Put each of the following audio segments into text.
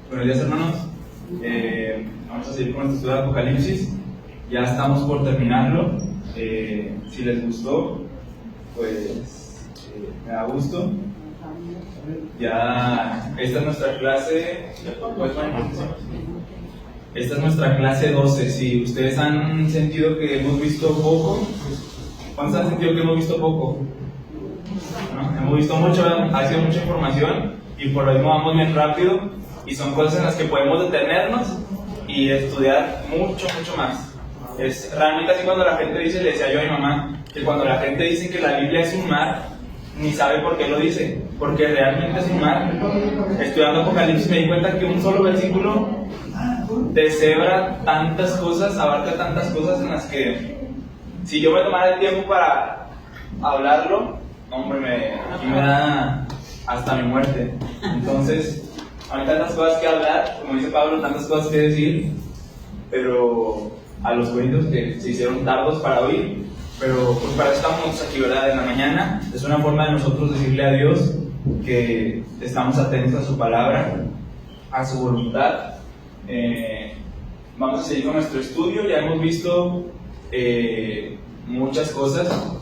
Buenos días, hermanos. Vamos a seguir con nuestro estudio de Apocalipsis. Ya estamos por terminarlo. Si les gustó, pues me da gusto. Ya, esta es nuestra clase. Esta es nuestra clase 12. Si ustedes han sentido que hemos visto poco, ¿cuántos han sentido que hemos visto poco? ¿No? Hemos visto mucho, ha sido mucha información y por lo mismo vamos bien rápido. Y son cosas en las que podemos detenernos y estudiar mucho más. Es realmente así cuando la gente dice, le decía yo a mi mamá, que cuando la gente dice que la Biblia es un mar, ni sabe por qué lo dice, porque realmente es un mar. Estudiando Apocalipsis me di cuenta que un solo versículo deshebra tantas cosas, abarca tantas cosas en las que si yo me tomara el tiempo para hablarlo, hombre, aquí me da hasta mi muerte. Entonces, hay tantas cosas que hablar, como dice Pablo, tantas cosas que decir, pero a los oídos que se hicieron tardos para oír, pero pues para eso estamos aquí, ¿verdad? En la mañana es una forma de nosotros decirle a Dios que estamos atentos a su palabra, a su voluntad. Vamos a seguir con nuestro estudio. Ya hemos visto muchas cosas.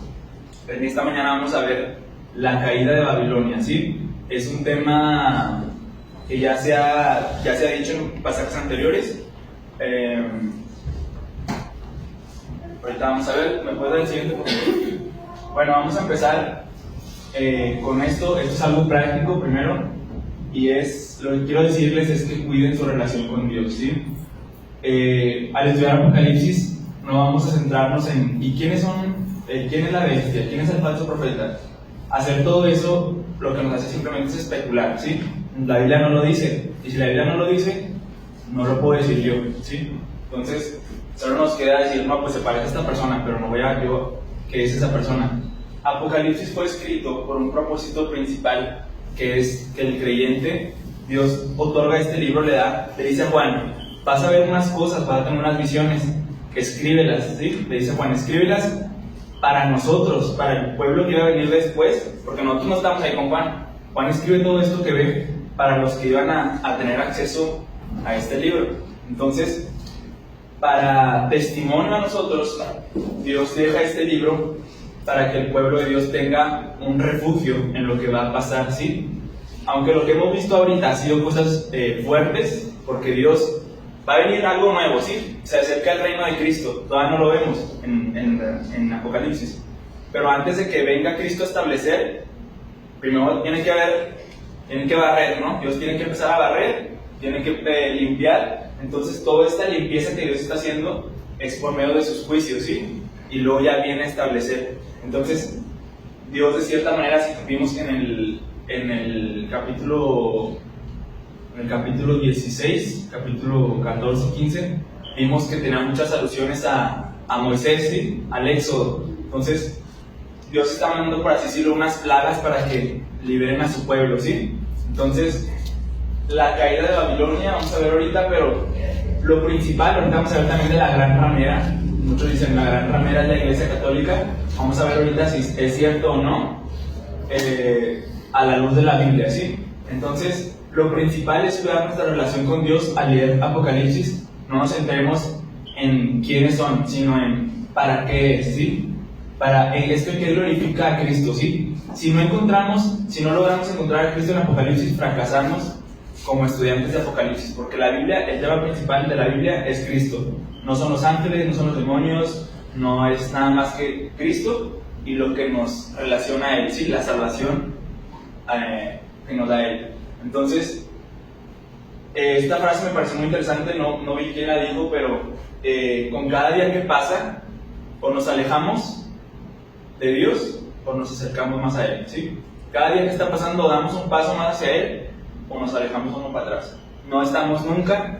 En esta mañana vamos a ver la caída de Babilonia, ¿sí? Es un tema que ya se ha dicho en pasajes anteriores. Ahorita vamos a ver, ¿me puedes dar el siguiente? Bueno, vamos a empezar con esto. Esto es algo práctico primero, y lo que quiero decirles es que cuiden su relación con Dios, ¿sí? Al estudiar Apocalipsis no vamos a centrarnos en ¿y quiénes son? ¿Quién es la bestia? ¿Quién es el falso profeta? Hacer todo eso lo que nos hace simplemente es especular, ¿sí? La Biblia no lo dice, y si la Biblia no lo dice, no lo puedo decir yo, ¿sí? Entonces, solo nos queda decir, no, pues se parece a esta persona, pero no voy a yo qué es esa persona. Apocalipsis fue escrito por un propósito principal, que es que el creyente, Dios otorga este libro, le dice a Juan, vas a ver unas cosas, vas a tener unas visiones, que escríbelas, ¿sí? Le dice a Juan, escríbelas para nosotros, para el pueblo que iba a venir después, porque nosotros no estamos ahí con Juan. Juan escribe todo esto que ve para los que iban a tener acceso a este libro. Entonces, para testimonio a nosotros, Dios deja este libro para que el pueblo de Dios tenga un refugio en lo que va a pasar, ¿sí? Aunque lo que hemos visto ahorita ha sido cosas fuertes, porque Dios va a venir algo nuevo, ¿sí? Se acerca el reino de Cristo, todavía no lo vemos en Apocalipsis. Pero antes de que venga Cristo a establecer, primero tiene que barrer, ¿no? Dios tiene que empezar a barrer, tiene que limpiar. Entonces toda esta limpieza que Dios está haciendo es por medio de sus juicios, ¿sí? Y luego ya viene a establecer. Entonces Dios, de cierta manera, si vimos en el capítulo 16, capítulo 14 y 15, vimos que tenía muchas alusiones a Moisés, ¿sí? Al Éxodo. Entonces Dios está mandando, por así decirlo, unas plagas para que liberen a su pueblo, ¿sí? Entonces, la caída de Babilonia, vamos a ver ahorita, pero lo principal, ahorita vamos a ver también de la gran ramera. Muchos dicen la gran ramera es la Iglesia Católica. Vamos a ver ahorita si es cierto o no, a la luz de la Biblia, ¿sí? Entonces, lo principal es cuidar nuestra relación con Dios al leer Apocalipsis. No nos centremos en quiénes son, sino en para qué es, ¿sí? Para esto que glorifica a Cristo, ¿sí? Si no logramos encontrar a Cristo en Apocalipsis, fracasamos como estudiantes de Apocalipsis, porque la Biblia, el tema principal de la Biblia es Cristo. No son los ángeles, no son los demonios, no es nada más que Cristo y lo que nos relaciona a Él, ¿sí? La salvación que nos da Él. Entonces, esta frase me pareció muy interesante, no vi quién la dijo, pero con cada día que pasa, o nos alejamos de Dios o nos acercamos más a Él, ¿sí? Cada día que está pasando damos un paso más hacia Él o nos alejamos uno para atrás. No estamos nunca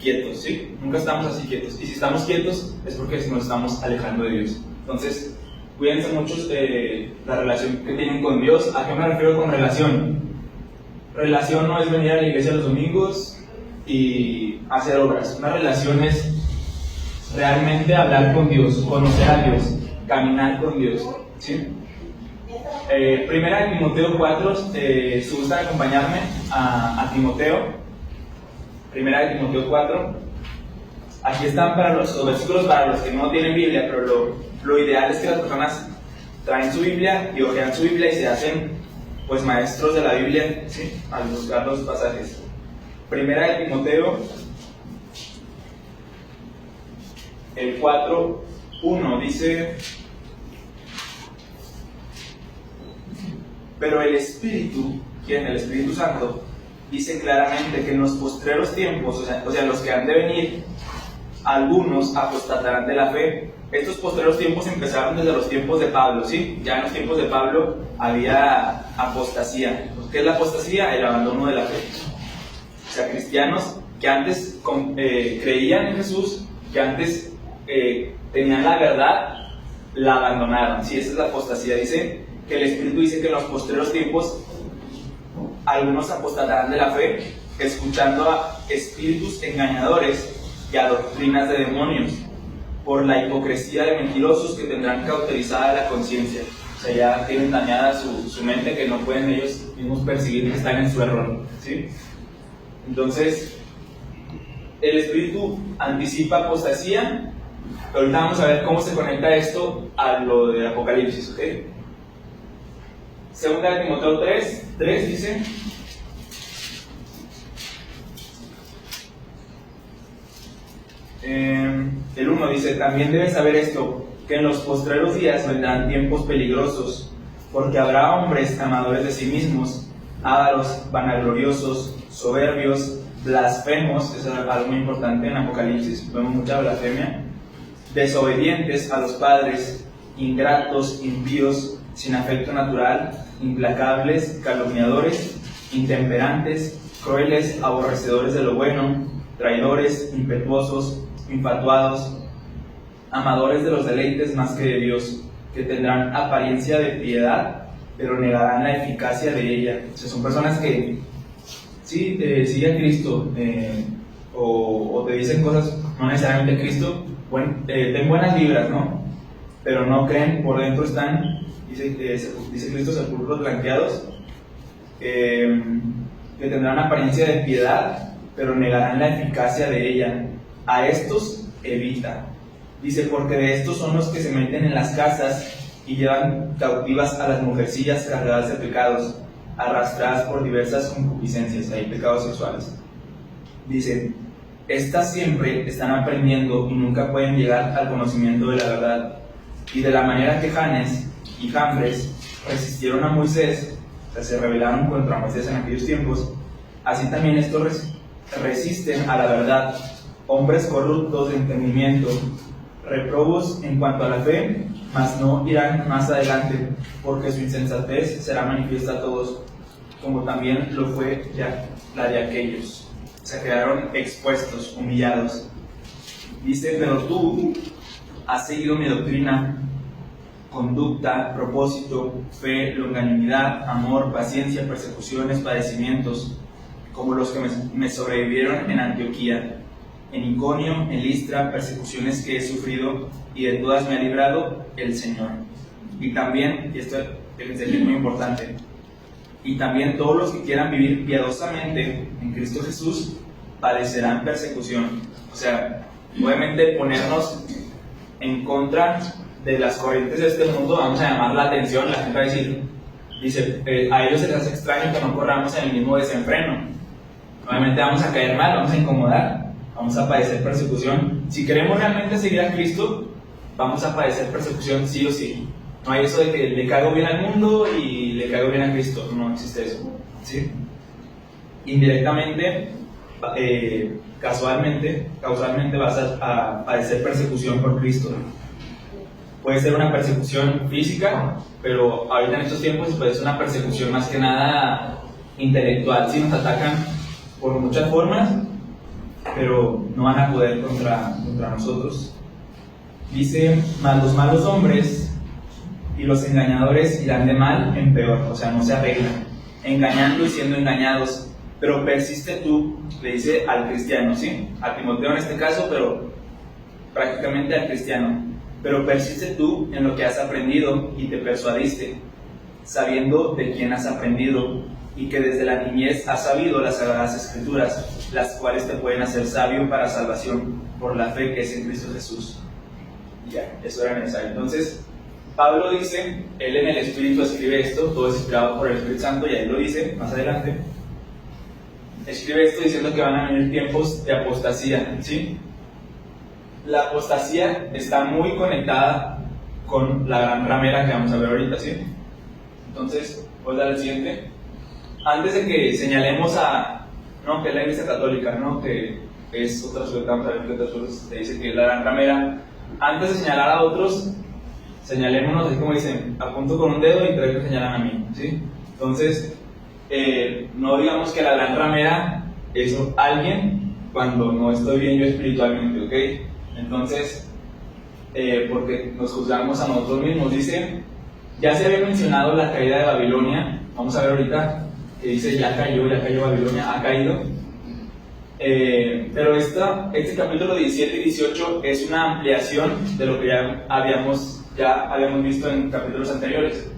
quietos, ¿sí? Nunca estamos así quietos. Y si estamos quietos es porque nos estamos alejando de Dios. Entonces, cuídense mucho de la relación que tienen con Dios. ¿A qué me refiero con relación? Relación no es venir a la iglesia los domingos y hacer obras. Una relación es realmente hablar con Dios, conocer a Dios, caminar con Dios, ¿sí? Primera de Timoteo 4, si gustan acompañarme a Timoteo. Primera de Timoteo 4. Aquí están para los versículos para los que no tienen Biblia, pero lo ideal es que las personas traen su Biblia y hojean su Biblia y se hacen pues maestros de la Biblia, ¿sí?, al buscar los pasajes. Primera de Timoteo, el 4:1 dice: pero el Espíritu, ¿quién? El Espíritu Santo, dice claramente que en los postreros tiempos, o sea, los que han de venir, algunos apostatarán de la fe. Estos postreros tiempos empezaron desde los tiempos de Pablo, ¿sí? Ya en los tiempos de Pablo había apostasía. ¿Qué es la apostasía? El abandono de la fe. O sea, cristianos que antes creían en Jesús, que antes tenían la verdad, la abandonaron. Sí, esa es la apostasía. Dice que el Espíritu dice que en los postreros tiempos algunos apostatarán de la fe, escuchando a espíritus engañadores y a doctrinas de demonios, por la hipocresía de mentirosos que tendrán cauterizada la conciencia. O sea, ya tienen dañada su mente, que no pueden ellos mismos percibir que están en su error, ¿sí? Entonces, el Espíritu anticipa apostasía, pero ahorita vamos a ver cómo se conecta esto a lo de Apocalipsis, ¿ok? Segunda de Timoteo 3 dice: el 1 dice: también debes saber esto, que en los postreros días vendrán tiempos peligrosos, porque habrá hombres amadores de sí mismos, ávaros, vanagloriosos, soberbios, blasfemos. Eso es algo muy importante en Apocalipsis, vemos mucha blasfemia, desobedientes a los padres, ingratos, impíos, sin afecto natural, implacables, calumniadores, intemperantes, crueles, aborrecedores de lo bueno, traidores, impetuosos, infatuados, amadores de los deleites más que de Dios, que tendrán apariencia de piedad, pero negarán la eficacia de ella. O sea, son personas que sí siguen a Cristo, o te dicen cosas, no necesariamente Cristo, ten buenas vibras, ¿no? Pero no creen, por dentro están, dice Cristo, sepulcros blanqueados, que tendrán apariencia de piedad, pero negarán la eficacia de ella. A estos evita. Dice, porque de estos son los que se meten en las casas y llevan cautivas a las mujercillas cargadas de pecados, arrastradas por diversas concupiscencias, hay pecados sexuales. Dice, estas siempre están aprendiendo y nunca pueden llegar al conocimiento de la verdad. Y de la manera que Janes y Jambres resistieron a Moisés, o sea, se rebelaron contra Moisés en aquellos tiempos, así también estos resisten a la verdad, hombres corruptos de entendimiento, reprobos en cuanto a la fe, mas no irán más adelante, porque su insensatez será manifiesta a todos, como también lo fue ya la de aquellos. Se quedaron expuestos, humillados. Dice, pero tú has seguido mi doctrina, conducta, propósito, fe, longanimidad, amor, paciencia, persecuciones, padecimientos, como los que me sobrevivieron en Antioquía, en Iconio, en Listra, persecuciones que he sufrido, y de todas me ha librado el Señor. Y también, y esto es muy importante, y también todos los que quieran vivir piadosamente en Cristo Jesús padecerán persecución. O sea, obviamente ponernos en contra de las corrientes de este mundo, vamos a llamar la atención. La gente va a decir, dice, a ellos se les hace extraño que no corramos en el mismo desenfreno. Obviamente vamos a caer mal, vamos a incomodar, vamos a padecer persecución. Si queremos realmente seguir a Cristo, vamos a padecer persecución sí o sí. No hay eso de que le caigo bien al mundo y le caigo bien a Cristo, no existe eso, ¿sí? Indirectamente, causalmente vas a padecer persecución por Cristo. Puede ser una persecución física, pero ahorita en estos tiempos puede ser una persecución más que nada intelectual. Sí, nos atacan por muchas formas, pero no van a poder contra nosotros. Dice, mas los malos hombres y los engañadores irán de mal en peor, o sea, no se arreglan, engañando y siendo engañados. Pero persiste tú, le dice al cristiano, ¿sí? A Timoteo en este caso, pero prácticamente al cristiano. Pero persiste tú en lo que has aprendido y te persuadiste, sabiendo de quién has aprendido y que desde la niñez has sabido las sagradas escrituras, las cuales te pueden hacer sabio para salvación por la fe que es en Cristo Jesús. Ya, eso era necesario. Entonces, Pablo dice, él en el Espíritu escribe esto, todo es inspirado por el Espíritu Santo, y ahí lo dice más adelante. Escribe esto diciendo que van a venir tiempos de apostasía, ¿sí? La apostasía está muy conectada con la gran ramera que vamos a ver ahorita, ¿sí? Entonces, voy a dar el siguiente. Antes de que señalemos que es la Iglesia Católica, que es otra ciudad, vamos a ver que otras te dice que es la gran ramera. Antes de señalar a otros, señalémonos, así como dicen, apunto con un dedo y tres que señalan a mí, ¿sí? Entonces, no digamos que la gran ramera es alguien cuando no estoy bien yo espiritualmente, ¿ok? Entonces, porque nos juzgamos a nosotros mismos. Dice, ya se había mencionado la caída de Babilonia, vamos a ver ahorita, que dice ya cayó Babilonia, ha caído. Pero este capítulo 17 y 18 es una ampliación de lo que ya habíamos visto en capítulos anteriores.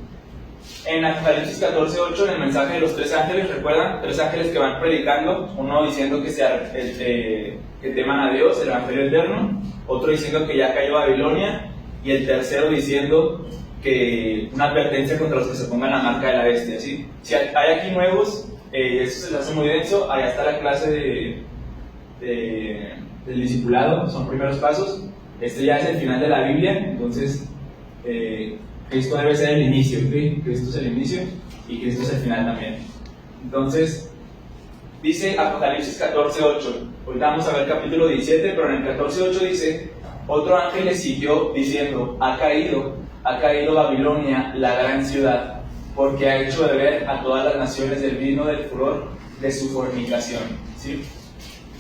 En Apocalipsis 14:8, en el mensaje de los tres ángeles, ¿recuerdan? Tres ángeles que van predicando, uno diciendo que teman a Dios, el evangelio eterno, otro diciendo que ya cayó Babilonia, y el tercero diciendo que una advertencia contra los que se pongan la marca de la bestia, ¿sí? Si hay aquí nuevos, eso se les hace muy denso. Allá está la clase del discipulado, son primeros pasos. Este ya es el final de la Biblia, entonces Cristo debe ser el inicio, ¿sí? Cristo es el inicio y Cristo es el final también. Entonces, dice Apocalipsis 14:8. Ahorita vamos a ver capítulo 17, pero en el 14:8 dice: otro ángel le siguió diciendo, ha caído Babilonia, la gran ciudad, porque ha hecho beber a todas las naciones del vino del furor de su fornicación, ¿sí?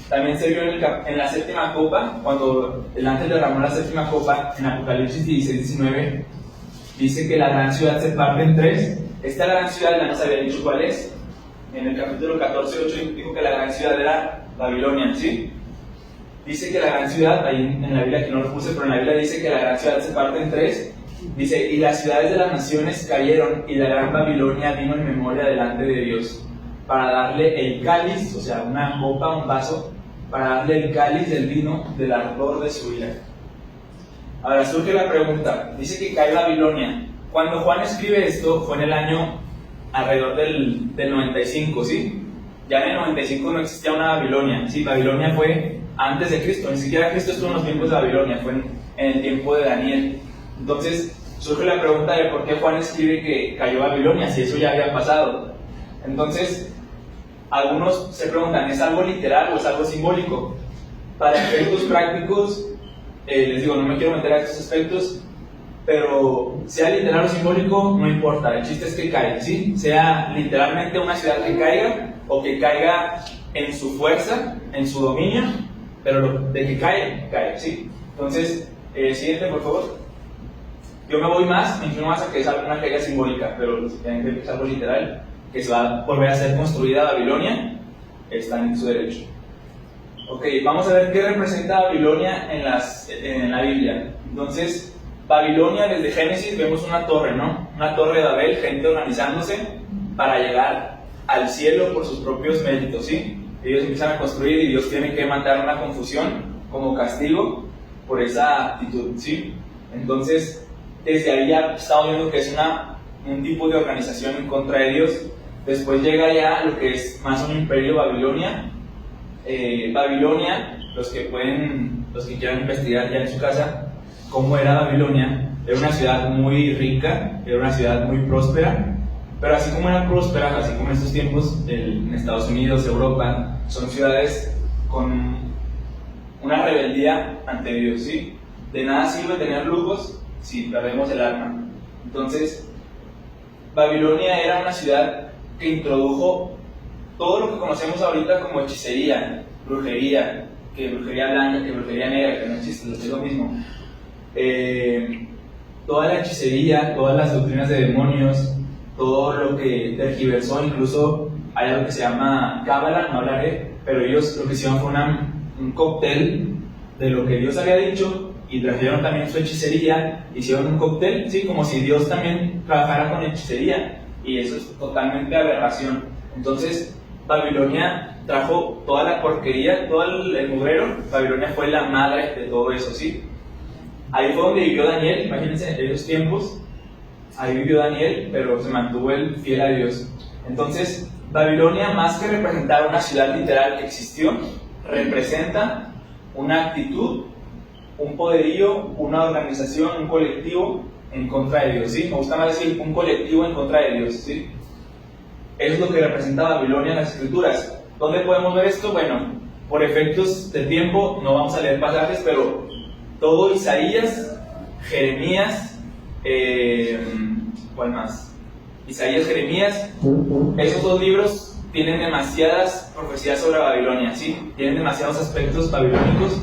También se vio en la séptima copa, cuando el ángel derramó la séptima copa, en Apocalipsis 16:19, dice que la gran ciudad se parte en tres. Esta gran ciudad ya nos había dicho cuál es. En el capítulo 14:8 dijo que la gran ciudad era Babilonia, ¿sí? Dice que la gran ciudad, ahí en la Biblia que no lo puse, pero en la Biblia dice que la gran ciudad se parte en tres. Dice, y las ciudades de las naciones cayeron, y la gran Babilonia vino en memoria delante de Dios, para darle el cáliz, o sea, una copa, un vaso, para darle el cáliz del vino del ardor de su ira. Ahora surge la pregunta, dice que cae Babilonia. Cuando Juan escribe esto, fue en el año alrededor del 95, ¿sí? Ya en el 95 no existía una Babilonia, ¿sí? Babilonia fue antes de Cristo, ni siquiera Cristo estuvo en los tiempos de Babilonia, fue en el tiempo de Daniel. Entonces surge la pregunta de por qué Juan escribe que cayó Babilonia, si eso ya había pasado. Entonces, algunos se preguntan, ¿es algo literal o es algo simbólico? Para efectos prácticos, les digo, no me quiero meter a estos aspectos, pero sea literal o simbólico, no importa, el chiste es que caiga, ¿sí? Sea literalmente una ciudad que caiga, o que caiga en su fuerza, en su dominio, pero de que cae, ¿sí? Entonces, siguiente, por favor. Yo me inclino más a que es una caída simbólica, pero si tienen que es algo literal, que se va a volver a ser construida Babilonia, están en su derecho. Ok, vamos a ver qué representa Babilonia en la Biblia. Entonces, Babilonia, desde Génesis vemos una torre, ¿no? Una torre de Babel, gente organizándose para llegar al cielo por sus propios méritos, ¿sí? Ellos empiezan a construir y Dios tiene que mandar una confusión como castigo por esa actitud, ¿sí? Entonces, desde ahí ya estamos viendo que es un tipo de organización en contra de Dios. Después llega ya lo que es más un imperio Babilonia. Babilonia, los que quieran investigar ya en su casa cómo era Babilonia, era una ciudad muy rica, era una ciudad muy próspera, pero así como eran prósperas, así como en estos tiempos en Estados Unidos, Europa, son ciudades con una rebeldía ante Dios, ¿sí? De nada sirve tener lujos si perdemos el alma. Entonces, Babilonia era una ciudad que introdujo todo lo que conocemos ahorita como hechicería, brujería, que brujería blanca, que brujería negra, que no existe, es lo mismo. Toda la hechicería, todas las doctrinas de demonios, todo lo que tergiversó, incluso hay algo que se llama Cábala, no hablaré, pero ellos lo que hicieron fue un cóctel de lo que Dios había dicho y trajeron también su hechicería, hicieron un cóctel, ¿sí? Como si Dios también trabajara con hechicería, y eso es totalmente aberración. Entonces, Babilonia trajo toda la porquería, todo el mugrero. Babilonia fue la madre de todo eso, ¿sí? Ahí fue donde vivió Daniel, imagínense, en esos tiempos. Ahí vivió Daniel, pero se mantuvo él fiel a Dios. Entonces, Babilonia, más que representar una ciudad literal que existió, representa una actitud, un poderío, una organización, un colectivo en contra de Dios, ¿sí? Me gusta más decir un colectivo en contra de Dios, ¿sí? Eso es lo que representa Babilonia en las Escrituras. ¿Dónde podemos ver esto? Bueno, por efectos de tiempo, no vamos a leer pasajes, pero todo Isaías, Jeremías, ¿cuál más? Isaías, Jeremías, esos dos libros tienen demasiadas profecías sobre Babilonia, ¿sí? Tienen demasiados aspectos babilónicos.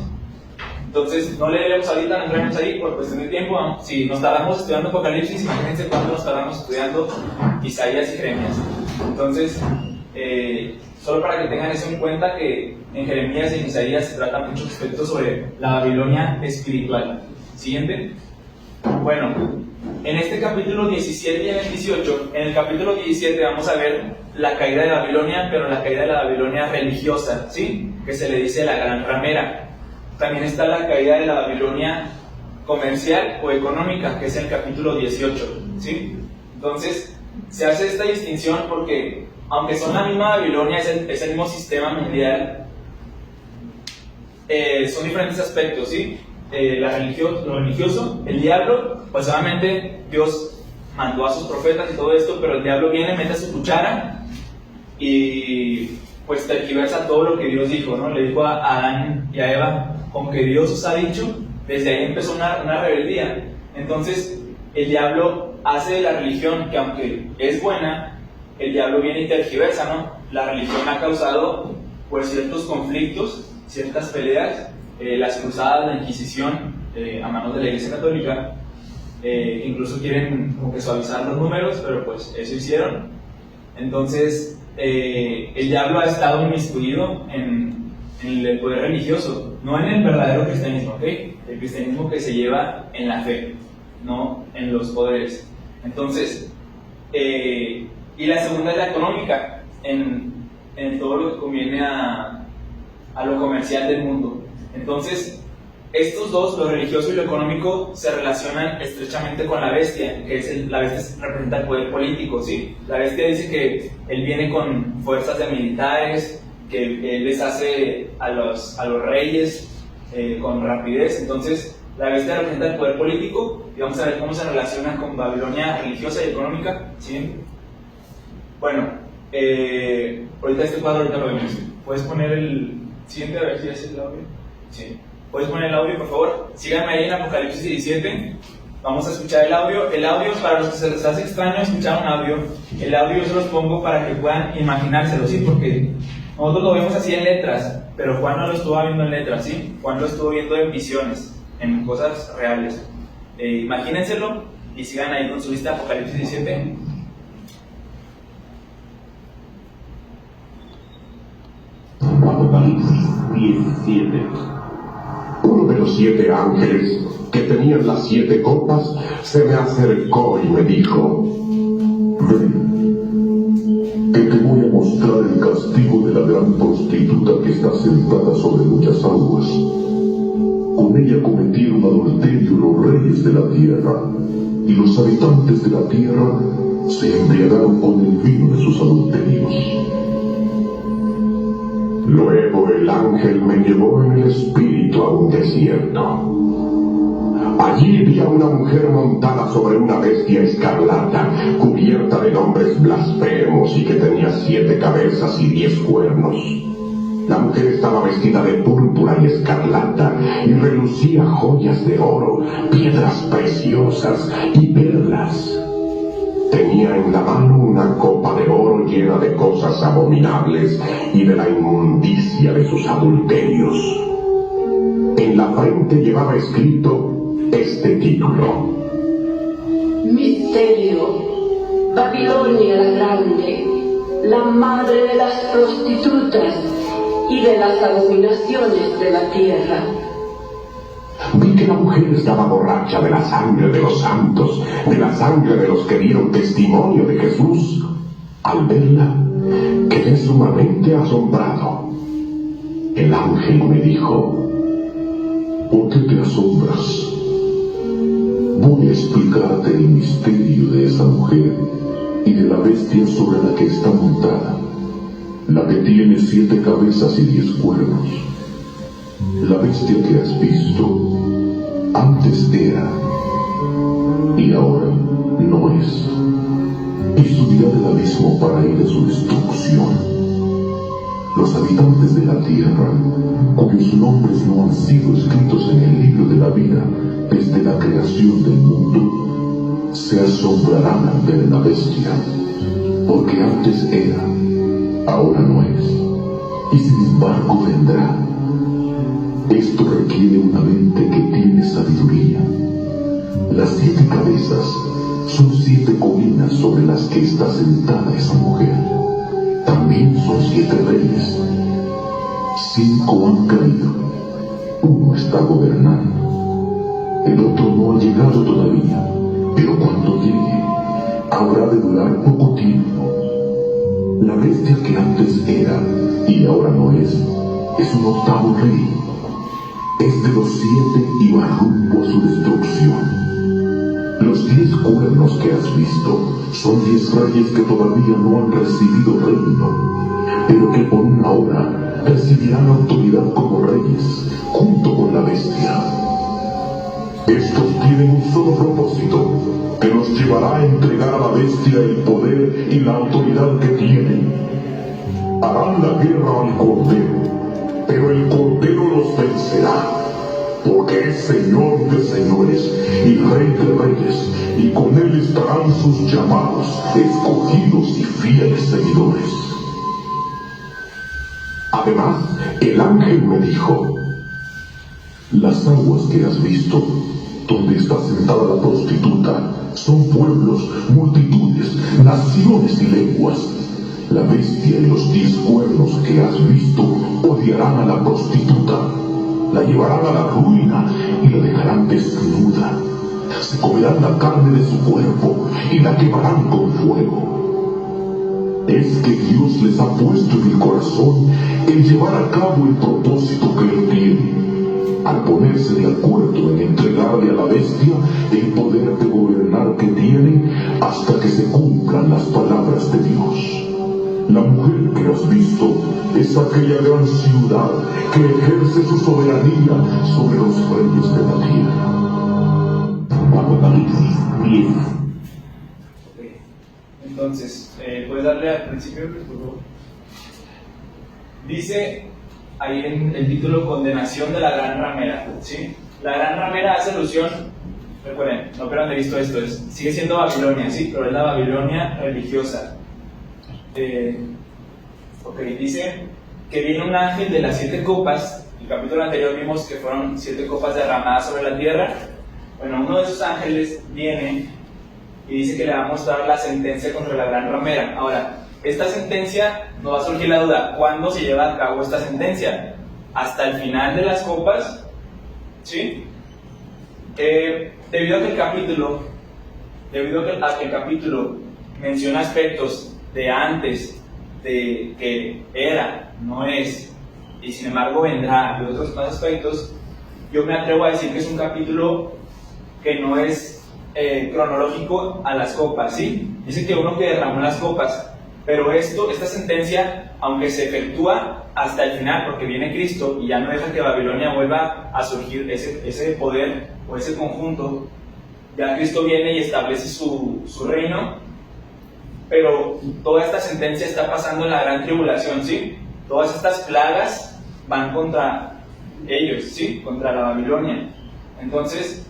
Entonces, no leeremos ahorita, no entraremos ahí por cuestión de tiempo. Si nos tardamos estudiando Apocalipsis, imagínense cuánto nos tardamos estudiando Isaías y Jeremías. Entonces, solo para que tengan eso en cuenta, que en Jeremías y en Isaías se tratan muchos aspectos sobre la Babilonia espiritual. Siguiente. Bueno, en este capítulo 17 y en el 18, en el capítulo 17 vamos a ver la caída de Babilonia, pero la caída de la Babilonia religiosa, ¿sí? Que se le dice la gran ramera. También está la caída de la Babilonia comercial o económica, que es el capítulo 18, ¿sí? Entonces, se hace esta distinción porque, aunque son la misma Babilonia, es el mismo sistema mundial, son diferentes aspectos, ¿sí? Lo religioso, el diablo, pues solamente Dios mandó a sus profetas y todo esto, pero el diablo viene, mete su cuchara y pues tergiversa todo lo que Dios dijo, ¿no? Le dijo a Adán y a Eva, con que Dios os ha dicho, desde ahí empezó una rebeldía. Entonces, el diablo hace de la religión, que aunque es buena, el diablo viene y tergiversa, ¿no? La religión ha causado pues ciertos conflictos, ciertas peleas, las cruzadas, la Inquisición a manos de la Iglesia Católica, incluso quieren como que suavizar los números, pero pues eso hicieron. Entonces, el diablo ha estado inmiscuido en el poder religioso, no en el verdadero cristianismo, ¿ok? El cristianismo que se lleva en la fe, no en los poderes. Entonces, y la segunda es la económica, en todo lo que conviene a lo comercial del mundo. Entonces, estos dos, lo religioso y lo económico, se relacionan estrechamente con la bestia, que es la bestia representa el poder político, ¿sí? La bestia dice que él viene con fuerzas de militares, que él les hace a los reyes con rapidez. Entonces, la bestia representa el poder político, y vamos a ver cómo se relaciona con Babilonia religiosa y económica, ¿sí? Bueno, ahorita este cuadro ahorita lo vemos. ¿Puedes poner el siguiente a ver si es el audio? Sí. ¿Puedes poner el audio, por favor? Síganme ahí en Apocalipsis 17. Vamos a escuchar el audio. El audio, para los que se les hace extraño escuchar un audio, el audio yo se los pongo para que puedan imaginárselo, ¿sí? Porque nosotros lo vemos así en letras, pero Juan no lo estuvo viendo en letras, ¿sí? Juan lo estuvo viendo en visiones, en cosas reales. Imagínenselo y sigan ahí con su lista Apocalipsis 17. Apocalipsis 17. Uno de los 7 ángeles que tenían las 7 copas se me acercó y me dijo: ven, que te voy a mostrar el castigo de la gran prostituta que está sentada sobre muchas aguas. Con ella cometieron adulterio los reyes de la tierra, y los habitantes de la tierra se embriagaron con el vino de sus adulterios. Luego el ángel me llevó en el espíritu a un desierto. Allí vi a una mujer montada sobre una bestia escarlata, cubierta de nombres blasfemos y que tenía 7 cabezas y 10 cuernos. La mujer estaba vestida de púrpura y escarlata y relucía joyas de oro, piedras preciosas y perlas. Tenía en la mano una copa de oro llena de cosas abominables y de la inmundicia de sus adulterios. En la frente llevaba escrito este título: Misterio, Babilonia la Grande, la madre de las prostitutas y de las abominaciones de la tierra. Vi que la mujer estaba borracha de la sangre de los santos, de la sangre de los que dieron testimonio de Jesús. Al verla, quedé sumamente asombrado. El ángel me dijo: ¿por qué te asombras? Voy a explicarte el misterio de esa mujer y de la bestia sobre la que está montada, la que tiene 7 cabezas y 10 cuernos. La bestia que has visto antes era y ahora no es, y subirá del abismo para ir a su destrucción. Los habitantes de la tierra, cuyos nombres no han sido escritos en el libro de la vida desde la creación del mundo, se asombrarán al ver la bestia, porque antes era, ahora no es, y sin embargo vendrá. Esto requiere una mente que tiene sabiduría. Las 7 cabezas son 7 colinas sobre las que está sentada esa mujer. También son 7 reyes. 5 han caído. Uno está gobernando. El otro no ha llegado todavía, pero cuando llegue, habrá de durar poco tiempo. La bestia que antes era y ahora no es un 8º rey. Es de los 7 y va rumbo a su destrucción. Los 10 cuernos que has visto son 10 reyes que todavía no han recibido reino, pero que por una hora recibirán autoridad como reyes, junto con la bestia. Estos tienen un solo propósito, que los llevará a entregar a la bestia el poder y la autoridad que tienen. Harán la guerra al Cordero, pero el Cordero los vencerá, porque es Señor de señores y Rey de reyes, y con él estarán sus llamados, escogidos y fieles seguidores. Además, el ángel me dijo: las aguas que has visto, donde está sentada la prostituta, son pueblos, multitudes, naciones y lenguas. La bestia y los 10 cuernos que has visto odiarán a la prostituta, la llevarán a la ruina y la dejarán desnuda. Se comerán la carne de su cuerpo y la quemarán con fuego. Es que Dios les ha puesto en el corazón el llevar a cabo el propósito que Él tiene, al ponerse de acuerdo en entregarle a la bestia el poder de gobernar que tiene hasta que se cumplan las palabras de Dios. La mujer que has visto es aquella gran ciudad que ejerce su soberanía sobre los reyes de la tierra. Apocalipsis 10. Okay. Entonces, ¿puedes darle al principio, por favor? Dice ahí en el título: Condenación de la gran ramera, ¿sí? La gran ramera hace alusión, recuerden, no pero han visto esto, sigue siendo Babilonia, ¿sí? Pero es la Babilonia religiosa. Dice que viene un ángel de las 7 copas. El capítulo anterior vimos que fueron 7 copas derramadas sobre la tierra. Bueno, uno de esos ángeles viene y dice que le va a mostrar la sentencia contra la gran ramera. Ahora, esta sentencia, nos va a surgir la duda: ¿cuándo se lleva a cabo esta sentencia? ¿Hasta el final de las copas? ¿Sí? Debido a que el capítulo menciona aspectos de antes, de que era, no es, y sin embargo vendrá, de otros más aspectos, yo me atrevo a decir que es un capítulo que no es cronológico a las copas, ¿sí? Dice que uno que derramó las copas, pero esta sentencia, aunque se efectúa hasta el final, porque viene Cristo y ya no deja que Babilonia vuelva a surgir ese poder o ese conjunto, ya Cristo viene y establece su reino. Pero toda esta sentencia está pasando en la gran tribulación, ¿sí? Todas estas plagas van contra ellos, ¿sí? Contra la Babilonia. Entonces,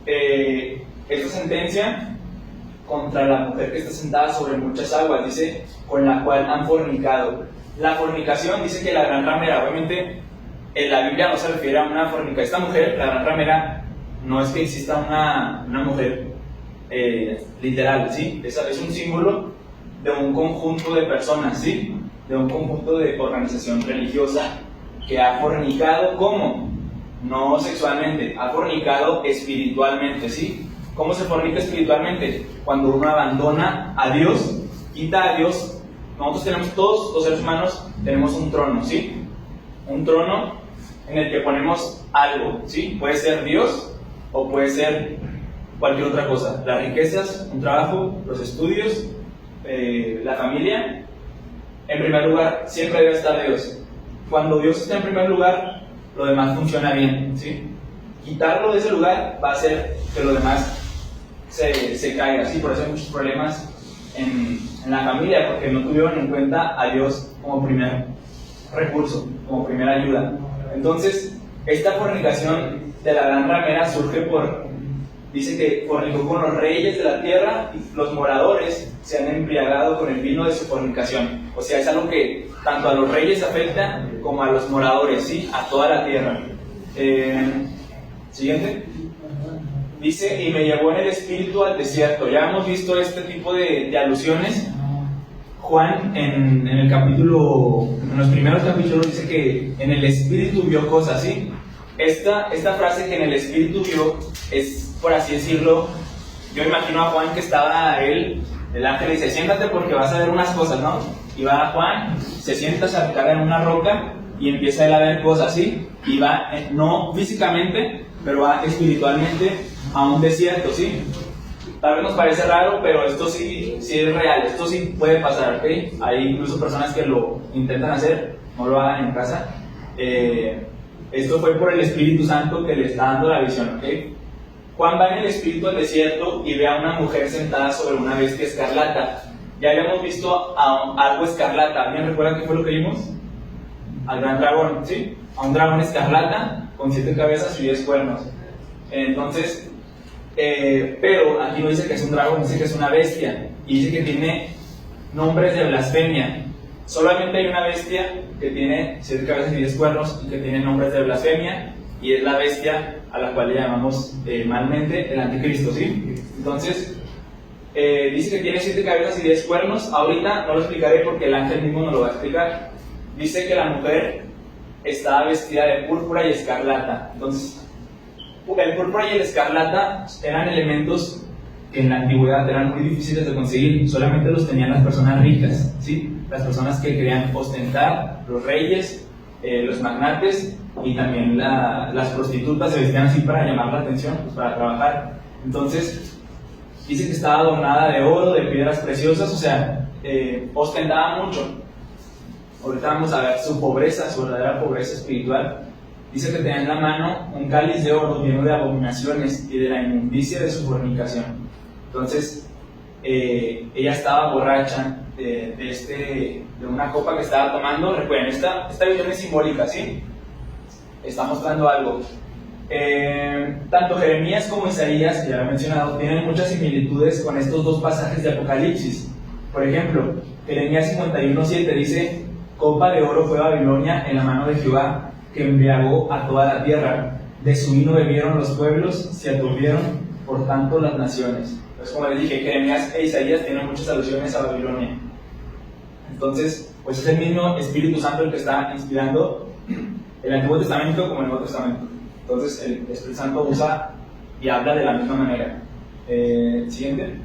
esta sentencia contra la mujer que está sentada sobre muchas aguas, dice, con la cual han fornicado. La fornicación, dice que la gran ramera, obviamente, en la Biblia no se refiere a una fornicación. Esta mujer, la gran ramera, no es que exista una mujer literal, ¿sí? Es un símbolo de un conjunto de personas, ¿sí? De un conjunto de organización religiosa que ha fornicado, ¿cómo? no sexualmente, ha fornicado espiritualmente, ¿sí? ¿Cómo se fornica espiritualmente? Cuando uno abandona a Dios, quita a Dios. Nosotros tenemos, todos los seres humanos, tenemos un trono, ¿sí? Un trono en el que ponemos algo, ¿sí? Puede ser Dios o puede ser cualquier otra cosa. Las riquezas, un trabajo, los estudios, la familia. En primer lugar, siempre debe estar Dios. Cuando Dios está en primer lugar, lo demás funciona bien, ¿sí? Quitarlo de ese lugar va a hacer que lo demás se caiga, ¿sí? Por eso hay muchos problemas en la familia, porque no tuvieron en cuenta a Dios como primer recurso, como primera ayuda. Entonces, esta fornicación de la gran ramera surge dice que fornicó con los reyes de la tierra y los moradores se han embriagado con el vino de su fornicación. O sea, es algo que tanto a los reyes afecta como a los moradores, ¿sí? A toda la tierra. Siguiente. Dice, y me llevó en el espíritu al desierto. Ya hemos visto este tipo de alusiones. Juan en el capítulo, en los primeros capítulos dice que en el espíritu vio cosas, ¿sí? Esta frase que en el espíritu vio es, por así decirlo, yo imagino a Juan que estaba el ángel dice, siéntate porque vas a ver unas cosas, ¿no? Y va Juan, se sienta, se recarga en una roca y empieza él a ver cosas, ¿sí? Y va, no físicamente, pero va espiritualmente a un desierto, ¿sí? Tal vez nos parece raro, pero esto sí es real, esto sí puede pasar, ¿ok? Hay incluso personas que lo intentan hacer, no lo hagan en casa. Esto fue por el Espíritu Santo que le está dando la visión, ¿ok? Juan va en el Espíritu al desierto y ve a una mujer sentada sobre una bestia escarlata. Ya habíamos visto algo escarlata. ¿Alguien recuerda qué fue lo que vimos? Al gran dragón, ¿sí? A un dragón escarlata con 7 cabezas y 10 cuernos. Entonces, pero aquí no dice que es un dragón, dice que es una bestia. Y dice que tiene nombres de blasfemia. Solamente hay una bestia que tiene 7 cabezas y 10 cuernos y que tiene nombres de blasfemia. Y es la bestia a la cual le llamamos malmente el anticristo, ¿sí? Entonces, dice que tiene 7 cabezas y 10 cuernos. Ahorita no lo explicaré porque el ángel mismo nos lo va a explicar. Dice que la mujer estaba vestida de púrpura y escarlata. Entonces, el púrpura y el escarlata eran elementos que en la antigüedad eran muy difíciles de conseguir. Solamente los tenían las personas ricas, ¿sí? Las personas que querían ostentar, los reyes, los magnates y también las prostitutas se vestían así para llamar la atención, pues para trabajar. Entonces, dice que estaba adornada de oro, de piedras preciosas, o sea, ostentaba mucho. Ahorita vamos a ver su pobreza, su verdadera pobreza espiritual. Dice que tenía en la mano un cáliz de oro lleno de abominaciones y de la inmundicia de su fornicación. Entonces, ella estaba borracha de una copa que estaba tomando. Recuerden, esta visión es simbólica, ¿sí? Está mostrando algo. Tanto Jeremías como Isaías, que ya lo he mencionado, tienen muchas similitudes con estos dos pasajes de Apocalipsis. Por ejemplo, Jeremías 51:7 dice: copa de oro fue Babilonia en la mano de Jehová, que embriagó a toda la tierra. De su vino bebieron los pueblos, se aturdieron por tanto las naciones. Entonces, como les dije, Jeremías e Isaías tienen muchas alusiones a Babilonia. Entonces, pues es el mismo Espíritu Santo el que está inspirando el Antiguo Testamento como el Nuevo Testamento. Entonces, el Espíritu Santo usa y habla de la misma manera. Siguiente.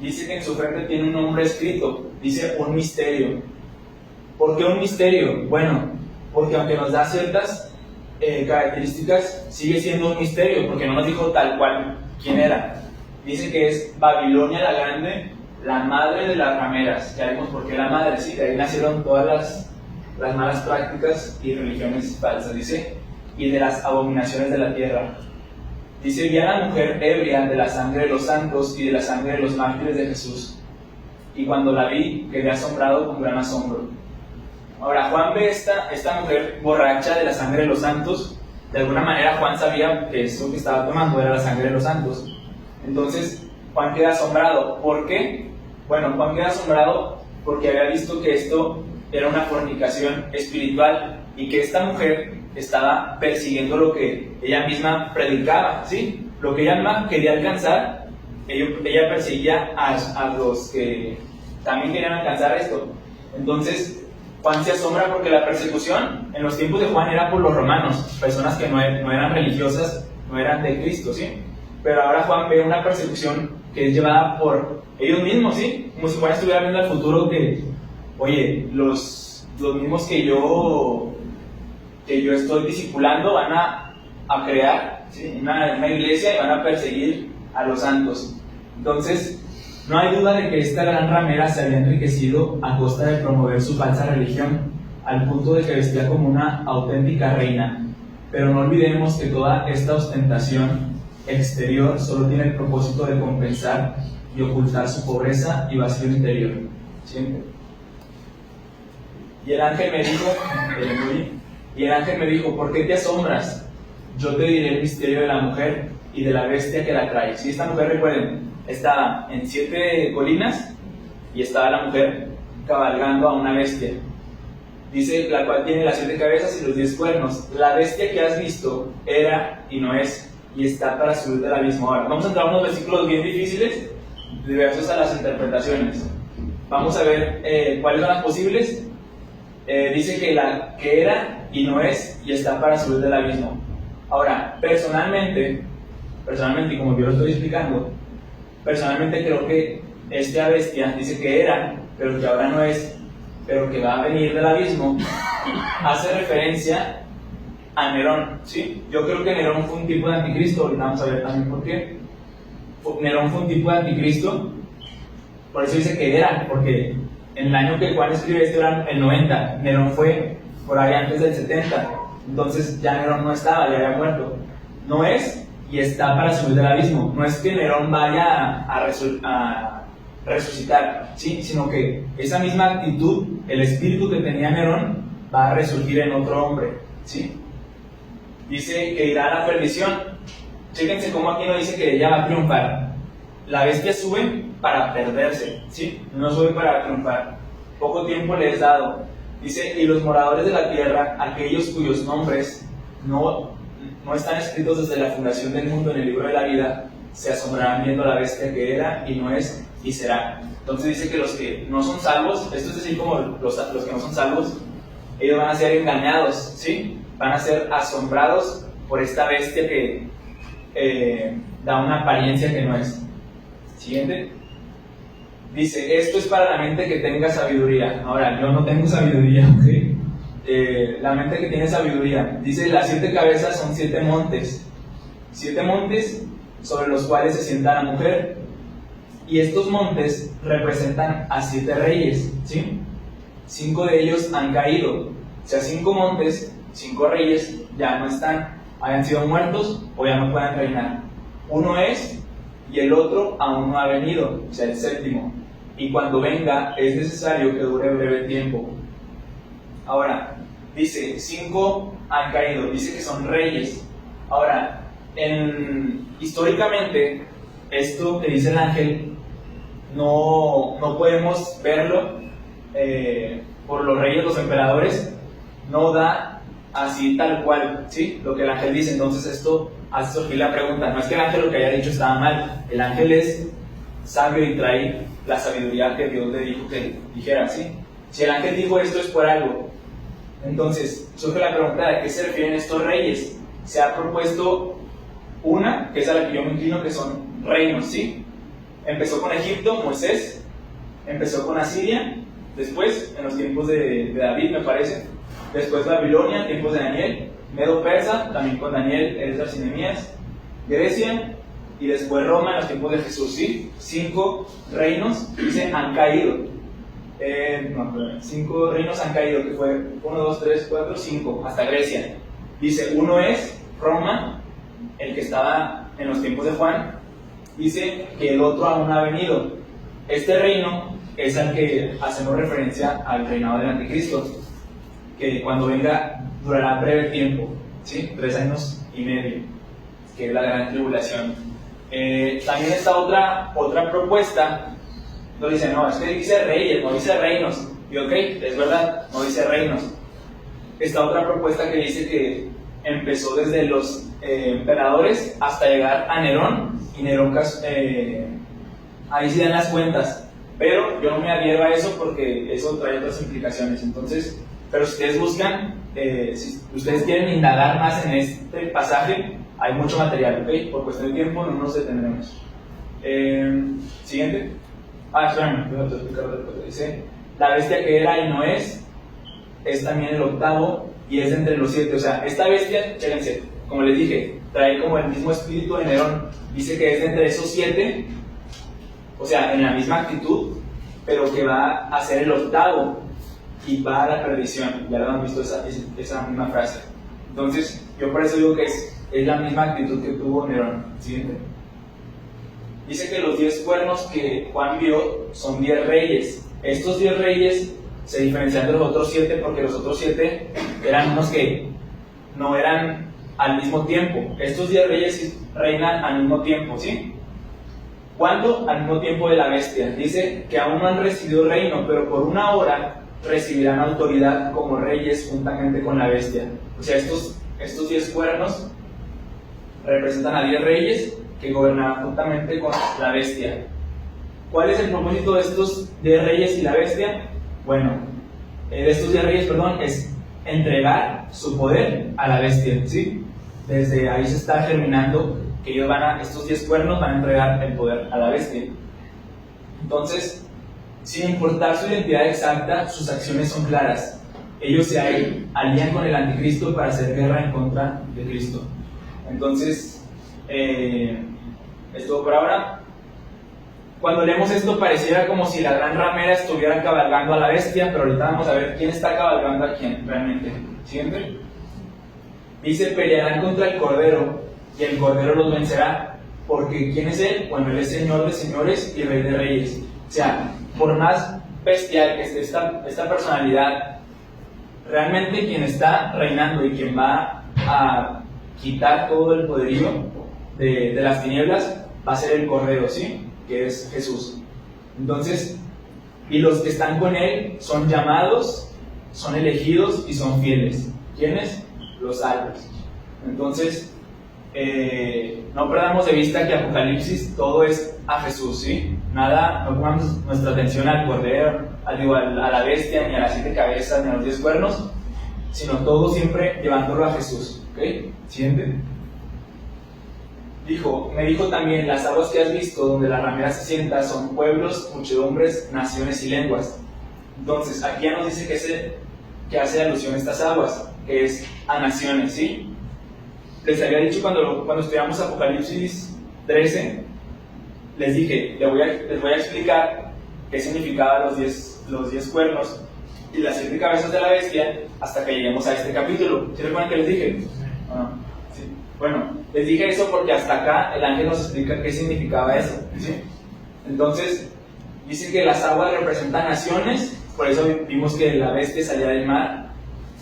Dice que en su frente tiene un nombre escrito. Dice un misterio. ¿Por qué un misterio? Bueno, porque aunque nos da ciertas características, sigue siendo un misterio, porque no nos dijo tal cual quién era. Dice que es Babilonia la Grande, la madre de las rameras. Ya vemos por qué la madre, sí, de ahí nacieron todas las malas prácticas y religiones falsas, dice, y de las abominaciones de la tierra. Dice, vi a la mujer ebria de la sangre de los santos y de la sangre de los mártires de Jesús. Y cuando la vi, quedé asombrado con gran asombro. Ahora, Juan ve esta mujer borracha de la sangre de los santos. De alguna manera Juan sabía que eso que estaba tomando era la sangre de los santos. Entonces, Juan queda asombrado. ¿Por qué? Bueno, Juan queda asombrado porque había visto que esto era una fornicación espiritual y que esta mujer estaba persiguiendo lo que ella misma predicaba, ¿sí? Lo que ella misma quería alcanzar, ella perseguía a los que también querían alcanzar esto. Entonces, Juan se asombra porque la persecución en los tiempos de Juan era por los romanos, personas que no eran religiosas, no eran de Cristo, ¿sí? Pero ahora Juan ve una persecución que es llevada por ellos mismos, ¿sí? Como si Juan estuviera viendo al futuro que, oye, los mismos que yo estoy discipulando van a crear, ¿sí? una iglesia y van a perseguir a los santos. Entonces, no hay duda de que esta gran ramera se había enriquecido a costa de promover su falsa religión, al punto de que vestía como una auténtica reina. Pero no olvidemos que toda esta ostentación exterior solo tiene el propósito de compensar y ocultar su pobreza y vacío interior. Siempre. Y el ángel me dijo, ¿por qué te asombras? Yo te diré el misterio de la mujer y de la bestia que la trae. Si esta mujer, recuerden, estaba en 7 colinas y estaba la mujer cabalgando a una bestia. Dice, la cual tiene las 7 cabezas y los 10 cuernos. La bestia que has visto era y no es, y está para subir del abismo. Ahora, vamos a entrar a unos versículos bien difíciles, diversos a las interpretaciones. Vamos a ver cuáles son las posibles. Dice que era y no es, y está para subir del abismo. Ahora, personalmente, y como yo lo estoy explicando, personalmente creo que esta bestia dice que era, pero que ahora no es, pero que va a venir del abismo, hace referencia a Nerón, ¿sí? Yo creo que Nerón fue un tipo de anticristo, ahorita vamos a ver también por qué. Nerón fue un tipo de anticristo, por eso dice que era, porque en el año que Juan escribe esto era el 90, Nerón fue por ahí antes del 70, entonces ya Nerón no estaba, ya había muerto. No es y está para subir del abismo, no es que Nerón vaya a resucitar, ¿sí? Sino que esa misma actitud, el espíritu que tenía Nerón, va a resurgir en otro hombre, ¿sí? Dice que irá a la perdición. Chéquense cómo aquí no dice que ella va a triunfar. La bestia sube para perderse, ¿sí? No sube para triunfar. Poco tiempo le es dado. Dice, y los moradores de la tierra, aquellos cuyos nombres no están escritos desde la fundación del mundo en el libro de la vida, se asombrarán viendo la bestia que era y no es y será. Entonces dice que los que no son salvos, esto es decir, como los que no son salvos, ellos van a ser engañados, ¿sí? Van a ser asombrados por esta bestia que da una apariencia que no es. Siguiente. Dice, esto es para la mente que tenga sabiduría. Ahora, yo no tengo sabiduría, ¿ok? La mente que tiene sabiduría. Dice, las 7 cabezas son 7 montes. 7 montes sobre los cuales se sienta la mujer. Y estos montes representan a 7 reyes, ¿sí? 5 de ellos han caído. O sea, 5 montes, 5 reyes ya no están, hayan sido muertos o ya no pueden reinar. Uno es y el otro aún no ha venido, o sea, el 7º. Y cuando venga es necesario que dure breve tiempo. Ahora, dice, 5 han caído, dice que son reyes. Ahora, históricamente, esto que dice el ángel, no podemos verlo por los reyes, los emperadores, no da así tal cual, ¿sí? Lo que el ángel dice. Entonces esto hace surgir la pregunta, no es que el ángel lo que haya dicho estaba mal, el ángel es sabio y trae la sabiduría que Dios le dijo que dijera, ¿sí? Si el ángel dijo esto es por algo. Entonces surge la pregunta de qué se refieren estos reyes. Se ha propuesto una, que es a la que yo me inclino, que son reinos, ¿sí? Empezó con Egipto, Moisés, empezó con Asiria, después, en los tiempos de David, me parece, después Babilonia, tiempos de Daniel, Medo-Persa, también con Daniel, Esdras y Nehemías, Grecia, y después Roma en los tiempos de Jesús, ¿sí? 5 reinos, dice, han caído. 5 reinos han caído, que fue 1, 2, 3, 4, 5, hasta Grecia. Dice, uno es Roma, el que estaba en los tiempos de Juan. Dice que el otro aún no ha venido. Este reino es al que hacemos referencia al reinado del anticristo, que cuando venga durará breve tiempo, ¿sí? 3 años y medio, que es la gran tribulación. También está otra propuesta, donde dice, no, es que dice reyes, no dice reinos. Y ok, es verdad, no dice reinos. Está otra propuesta que dice que empezó desde los emperadores hasta llegar a Nerón, y Nerón, ahí sí dan las cuentas, Pero yo no me adhiero a eso porque eso trae otras implicaciones. Entonces, pero si ustedes buscan, si ustedes quieren indagar más en este pasaje, hay mucho material, ¿ok? Por cuestión de tiempo no nos detendremos. Siguiente. Espérame, voy a explicar lo que dice. La bestia que era y no es también el octavo y es entre los 7. O sea, esta bestia, chéquense, como les dije, trae como el mismo espíritu de Nerón. Dice que es de entre esos 7, o sea, en la misma actitud, pero que va a ser el octavo y va a la perdición. Ya lo han visto esa misma frase. Entonces, yo por eso digo que es la misma actitud que tuvo Nerón. Siguiente. Dice que los 10 cuernos que Juan vio son 10 reyes. Estos 10 reyes se diferencian de los otros 7 porque los otros 7 eran unos que no eran al mismo tiempo. Estos 10 reyes reinan al mismo tiempo, ¿sí? ¿Cuándo? Al mismo tiempo de la bestia. Dice que aún no han recibido reino, pero por una hora recibirán autoridad como reyes juntamente con la bestia. O sea, estos 10 cuernos representan a 10 reyes que gobernarán juntamente con la bestia. ¿Cuál es el propósito de estos 10 reyes y la bestia? Bueno, de estos 10 reyes, es entregar su poder a la bestia, ¿sí? Desde ahí se está germinando que estos 10 cuernos van a entregar el poder a la bestia. Entonces, sin importar su identidad exacta, sus acciones son claras. Ellos se alían con el anticristo para hacer guerra en contra de Cristo. Entonces, es todo por ahora. Cuando leemos esto pareciera como si la gran ramera estuviera cabalgando a la bestia, pero ahorita vamos a ver quién está cabalgando a quién realmente. Siguiente. Dice, pelearán contra el Cordero y el Cordero los vencerá, porque ¿quién es él? Bueno, él es Señor de señores y Rey de reyes. O sea, por más bestial que esté esta personalidad, realmente quien está reinando y quien va a quitar todo el poderío de las tinieblas va a ser el Cordero, ¿sí? Que es Jesús. Entonces, y los que están con él son llamados, son elegidos y son fieles. ¿Quiénes? Los salvos. Entonces, no perdamos de vista que Apocalipsis todo es a Jesús, ¿sí? Nada, no pongamos nuestra atención al Cordero, a la bestia, ni a las 7 cabezas, ni a los 10 cuernos, sino todo siempre llevándolo a Jesús. ¿Ok? Siguiente. Me dijo también, las aguas que has visto donde la ramera se sienta son pueblos, muchedumbres, naciones y lenguas. Entonces, aquí ya nos dice que hace alusión a estas aguas, que es a naciones, ¿sí? Les había dicho cuando estudiamos Apocalipsis 13, les dije, les voy a explicar qué significaban los 10 cuernos y las 7 cabezas de la bestia hasta que lleguemos a este capítulo. ¿Sí recuerdan que les dije? Sí. Bueno, les dije eso porque hasta acá el ángel nos explica qué significaba eso, ¿sí? Entonces, dice que las aguas representan naciones, por eso vimos que la bestia salía del mar.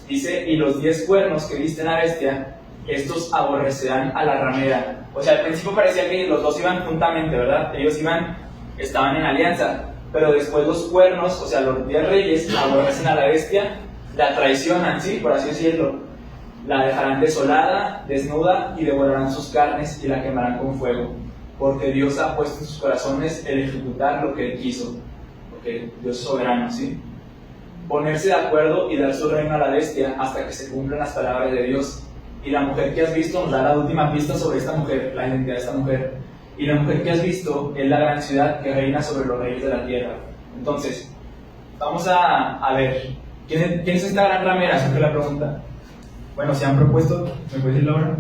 Dice, y los 10 cuernos que viste en la bestia, estos aborrecerán a la ramera. O sea, al principio parecía que los dos iban juntamente, ¿verdad? Ellos estaban en alianza, pero después los cuernos, o sea, los 10 reyes, aborrecen a la bestia, la traicionan, ¿sí? Por así decirlo. La dejarán desolada, desnuda, y devorarán sus carnes y la quemarán con fuego. Porque Dios ha puesto en sus corazones el ejecutar lo que Él quiso. Porque Dios es soberano, ¿sí? Ponerse de acuerdo y dar su reino a la bestia hasta que se cumplan las palabras de Dios. Y la mujer que has visto nos da la última pista sobre esta mujer, la identidad de esta mujer. Y la mujer que has visto es la gran ciudad que reina sobre los reyes de la tierra. Entonces, vamos a ver, ¿quién es esta gran ramera? Esa fue la pregunta. Bueno, se han propuesto, ¿me puedes decir la hora?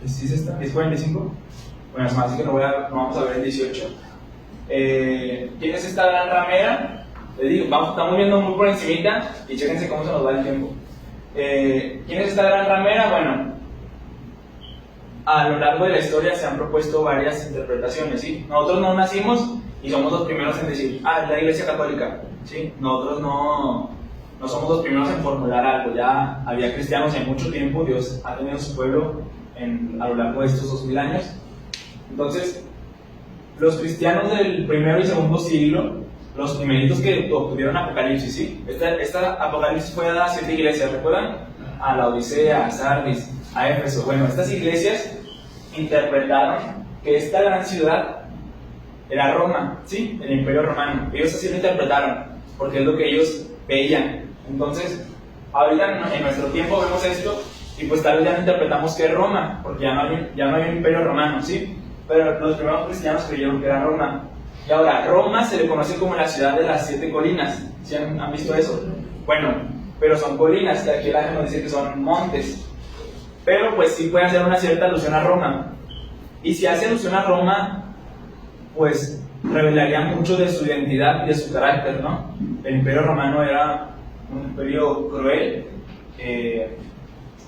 ¿Es esta? ¿Es 45? Bueno, es más, así que no vamos a ver el 18. ¿Quién es esta gran ramera? Les digo, estamos viendo muy por encimita y chéquense cómo se nos va el tiempo. ¿Quién es esta gran ramera? Bueno, a lo largo de la historia se han propuesto varias interpretaciones, ¿sí? Nosotros no nacimos y somos los primeros en decir, es la Iglesia Católica, ¿sí? Nosotros no somos los primeros en formular algo, ya había cristianos en mucho tiempo, Dios ha tenido su pueblo a lo largo de estos 2000 años. Entonces, los cristianos del primero y segundo siglo, los primeritos que obtuvieron Apocalipsis, ¿sí? Esta Apocalipsis fue dada a 7 iglesias, ¿recuerdan? A la Odisea, a Sardis, a Éfeso. Bueno, estas iglesias interpretaron que esta gran ciudad era Roma, ¿sí? El Imperio Romano. Ellos así lo interpretaron, porque es lo que ellos veían. Entonces, ahorita en nuestro tiempo vemos esto y pues tal vez ya no interpretamos que es Roma, porque ya no hay un Imperio Romano, ¿sí? Pero los primeros cristianos creyeron que era Roma. Y ahora, Roma se le conoce como la ciudad de las 7 colinas. ¿Sí han visto eso? Bueno, pero son colinas, y aquí el ángel nos dice que son montes. Pero pues sí puede hacer una cierta alusión a Roma. Y si hace alusión a Roma, pues revelaría mucho de su identidad y de su carácter, ¿no? El Imperio Romano era un imperio cruel,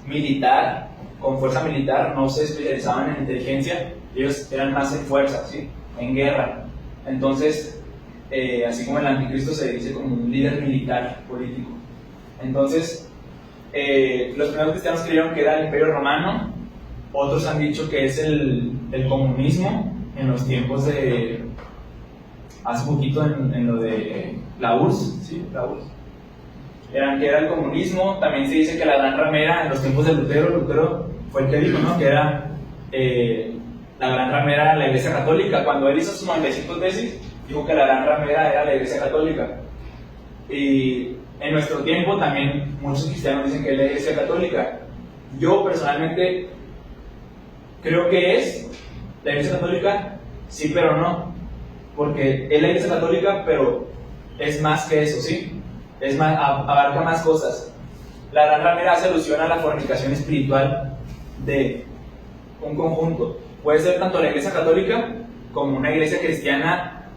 militar, con fuerza militar, no se especializaban en inteligencia, ellos eran más en fuerza, ¿sí? En guerra. Entonces, así como el anticristo se dice como un líder militar político. Entonces, los primeros cristianos creyeron que era el Imperio Romano, otros han dicho que es el comunismo en los tiempos de... hace poquito en lo de la URSS, ¿sí? La URSS. Que era el comunismo. También se dice que la gran ramera en los tiempos de Lutero fue el que dijo, ¿no? Que era la gran ramera era la Iglesia Católica. Cuando él hizo sus 95 tesis, dijo que la gran ramera era la Iglesia Católica. Y en nuestro tiempo también muchos cristianos dicen que es la Iglesia Católica. Yo personalmente creo que es la Iglesia Católica, sí, pero no, porque es la Iglesia Católica, pero es más que eso, ¿sí? Es más, abarca más cosas. La gran ramera hace alusión a la fornicación espiritual de un conjunto. Puede ser tanto la Iglesia Católica como una iglesia cristiana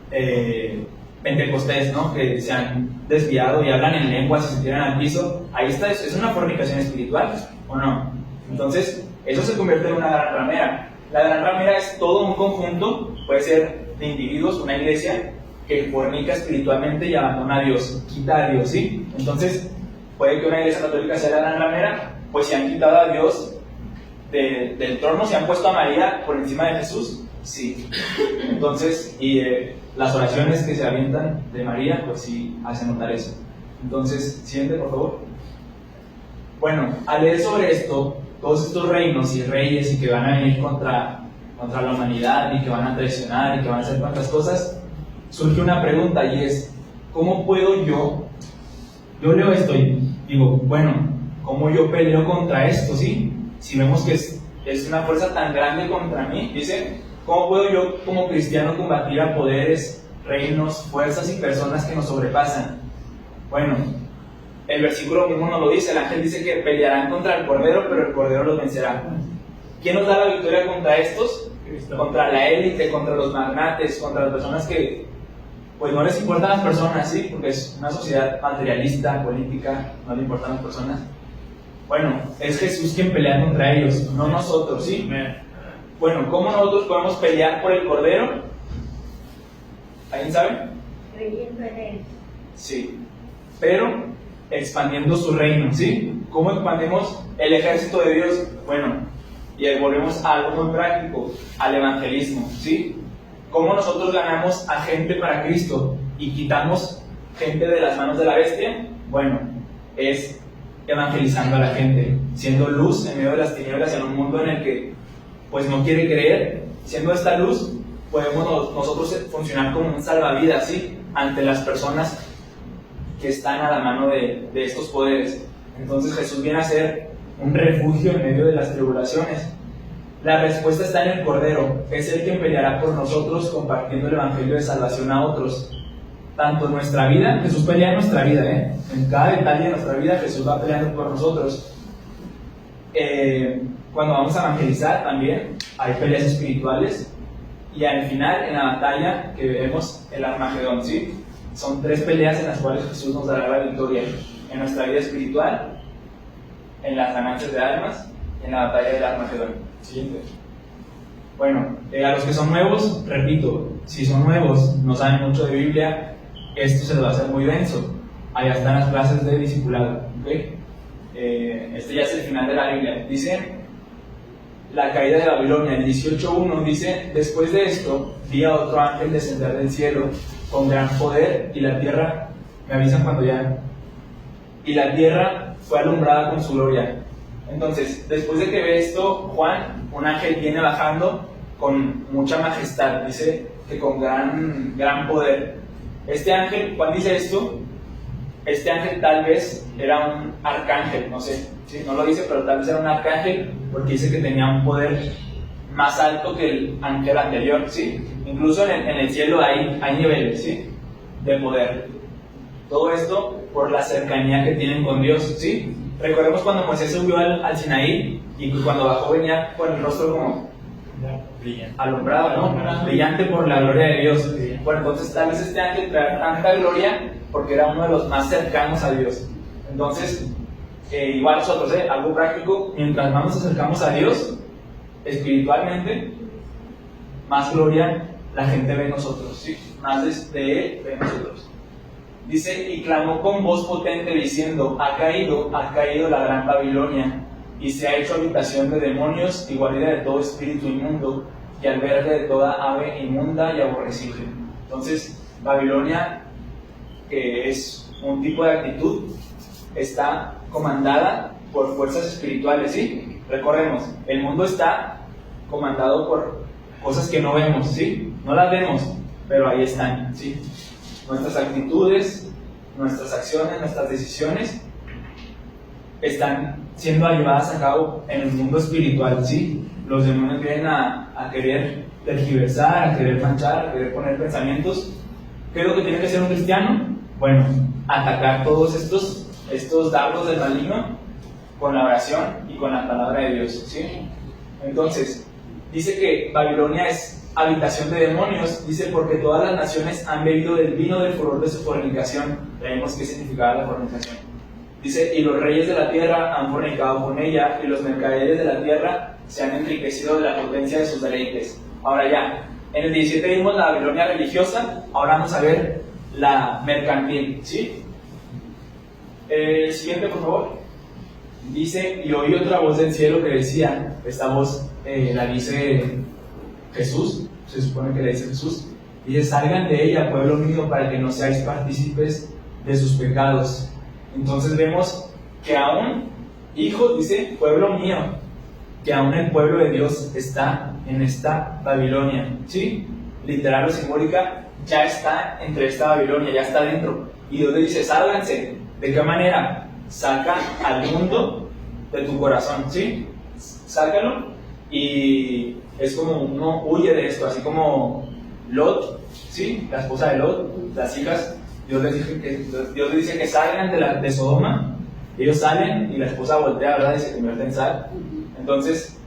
pentecostés, ¿no? Que se han desviado y hablan en lenguas y se tiran al piso. Ahí está, es una fornicación espiritual, ¿o no? Entonces, eso se convierte en una gran ramera. La gran ramera es todo un conjunto, puede ser de individuos, una iglesia que fornica espiritualmente y abandona a Dios, quita a Dios, ¿sí? Entonces, puede que una iglesia católica sea la gran ramera, pues se han quitado a Dios del trono, se han puesto a María por encima de Jesús, sí. Entonces, y las oraciones que se avientan de María, pues sí hacen notar eso. Entonces, siguiente, por favor. Bueno, al leer sobre esto, todos estos reinos y reyes y que van a venir contra la humanidad y que van a traicionar y que van a hacer cuantas cosas, surge una pregunta y es, ¿cómo puedo yo leo esto y digo, bueno, ¿cómo yo peleo contra esto, sí? Si vemos que es una fuerza tan grande contra mí, dice, ¿cómo puedo yo como cristiano combatir a poderes, reinos, fuerzas y personas que nos sobrepasan? Bueno, el versículo mismo nos lo dice, el ángel dice que pelearán contra el Cordero, pero el Cordero los vencerá. ¿Quién nos da la victoria contra estos? Cristo. Contra la élite, contra los magnates, contra las personas que pues no les importan las personas, ¿sí? Porque es una sociedad materialista, política, no le importan las personas. Bueno, es Jesús quien pelea contra ellos, no nosotros, ¿sí? Bueno, ¿cómo nosotros podemos pelear por el Cordero? ¿Alguien sabe? Creyendo en Él. Sí, pero expandiendo su reino, ¿sí? ¿Cómo expandemos el ejército de Dios? Bueno, y ahí volvemos a algo muy práctico, al evangelismo, ¿sí? ¿Cómo nosotros ganamos a gente para Cristo y quitamos gente de las manos de la bestia? Bueno, es evangelizando a la gente, siendo luz en medio de las tinieblas en un mundo en el que pues no quiere creer. Siendo esta luz, podemos nosotros funcionar como un salvavidas, ¿sí? Ante las personas que están a la mano de estos poderes. Entonces Jesús viene a ser un refugio en medio de las tribulaciones. La respuesta está en el Cordero, es Él quien peleará por nosotros compartiendo el Evangelio de salvación a otros. Tanto en nuestra vida, Jesús pelea en nuestra vida, en cada detalle de nuestra vida Jesús va peleando por nosotros. Cuando vamos a evangelizar también hay peleas espirituales y al final en la batalla que vemos el Armagedón, ¿sí? Son 3 peleas en las cuales Jesús nos dará la victoria en nuestra vida espiritual, en las ganancias de almas y en la batalla del Armagedón. Siguiente. Bueno, a los que son nuevos, repito, si son nuevos, no saben mucho de Biblia, esto se les va a hacer muy denso. Allá están las clases de discipulado, ¿okay? Este ya es el final de la Biblia. Dice la caída de Babilonia, el 18:1 dice: después de esto vi a otro ángel descender del cielo con gran poder y la tierra, me avisan cuando ya, y la tierra fue alumbrada con su gloria. Entonces, después de que ve esto, Juan, un ángel viene bajando con mucha majestad. Dice que con gran poder. Este ángel, Juan dice esto, este ángel tal vez era un arcángel, no sé, ¿sí? No lo dice, pero tal vez era un arcángel porque dice que tenía un poder más alto que el ángel anterior, ¿sí? Incluso en el cielo hay niveles, ¿sí? De poder. Todo esto por la cercanía que tienen con Dios, ¿sí? Recordemos cuando Moisés subió al Sinaí y cuando bajó venía con el rostro como alumbrado, ¿no? Brillante por la gloria de Dios. Bueno, entonces tal vez este ángel traía tanta gloria porque era uno de los más cercanos a Dios. Entonces, igual nosotros, algo práctico, mientras más nos acercamos a Dios espiritualmente, más gloria la gente ve en nosotros, ¿sí? Más de Él ve en nosotros. Dice, y clamó con voz potente diciendo, ha caído la gran Babilonia, y se ha hecho habitación de demonios y guarida de todo espíritu inmundo, y albergue de toda ave inmunda y aborrecible. Entonces, Babilonia, que es un tipo de actitud, está comandada por fuerzas espirituales, ¿sí? Recordemos, el mundo está comandado por cosas que no vemos, ¿sí? No las vemos, pero ahí están, ¿sí? Nuestras actitudes, nuestras acciones, nuestras decisiones están siendo llevadas a cabo en el mundo espiritual, ¿sí? Los demonios vienen a querer tergiversar, a querer manchar, a querer poner pensamientos. ¿Qué es lo que tiene que hacer un cristiano? Bueno, atacar todos estos dardos del maligno con la oración y con la palabra de Dios, ¿sí? Entonces, dice que Babilonia es habitación de demonios, dice porque todas las naciones han bebido del vino del furor de su fornicación. Veamos qué significaba la fornicación. Dice, y los reyes de la tierra han fornicado con ella, y los mercaderes de la tierra se han enriquecido de la potencia de sus deleites. Ahora ya, en el 17 vimos la Babilonia religiosa, ahora vamos a ver la mercantil, ¿sí? El siguiente, por favor. Dice, y oí otra voz del cielo que decía, esta voz la dice Jesús, se supone que le dice Jesús, y dice, salgan de ella, pueblo mío, para que no seáis partícipes de sus pecados. Entonces vemos que aún, hijos, dice, pueblo mío, que aún el pueblo de Dios está en esta Babilonia, ¿sí? Literal o simbólica, ya está entre esta Babilonia, ya está dentro. Y Dios le dice, sálganse. ¿De qué manera? Saca al mundo de tu corazón, ¿sí? Sácalo. Y es como uno huye de esto, así como Lot, ¿sí? La esposa de Lot, las hijas, Dios les dice que salgan de Sodoma. Ellos salen y la esposa voltea, ¿verdad? Y se convierte en sal. Entonces,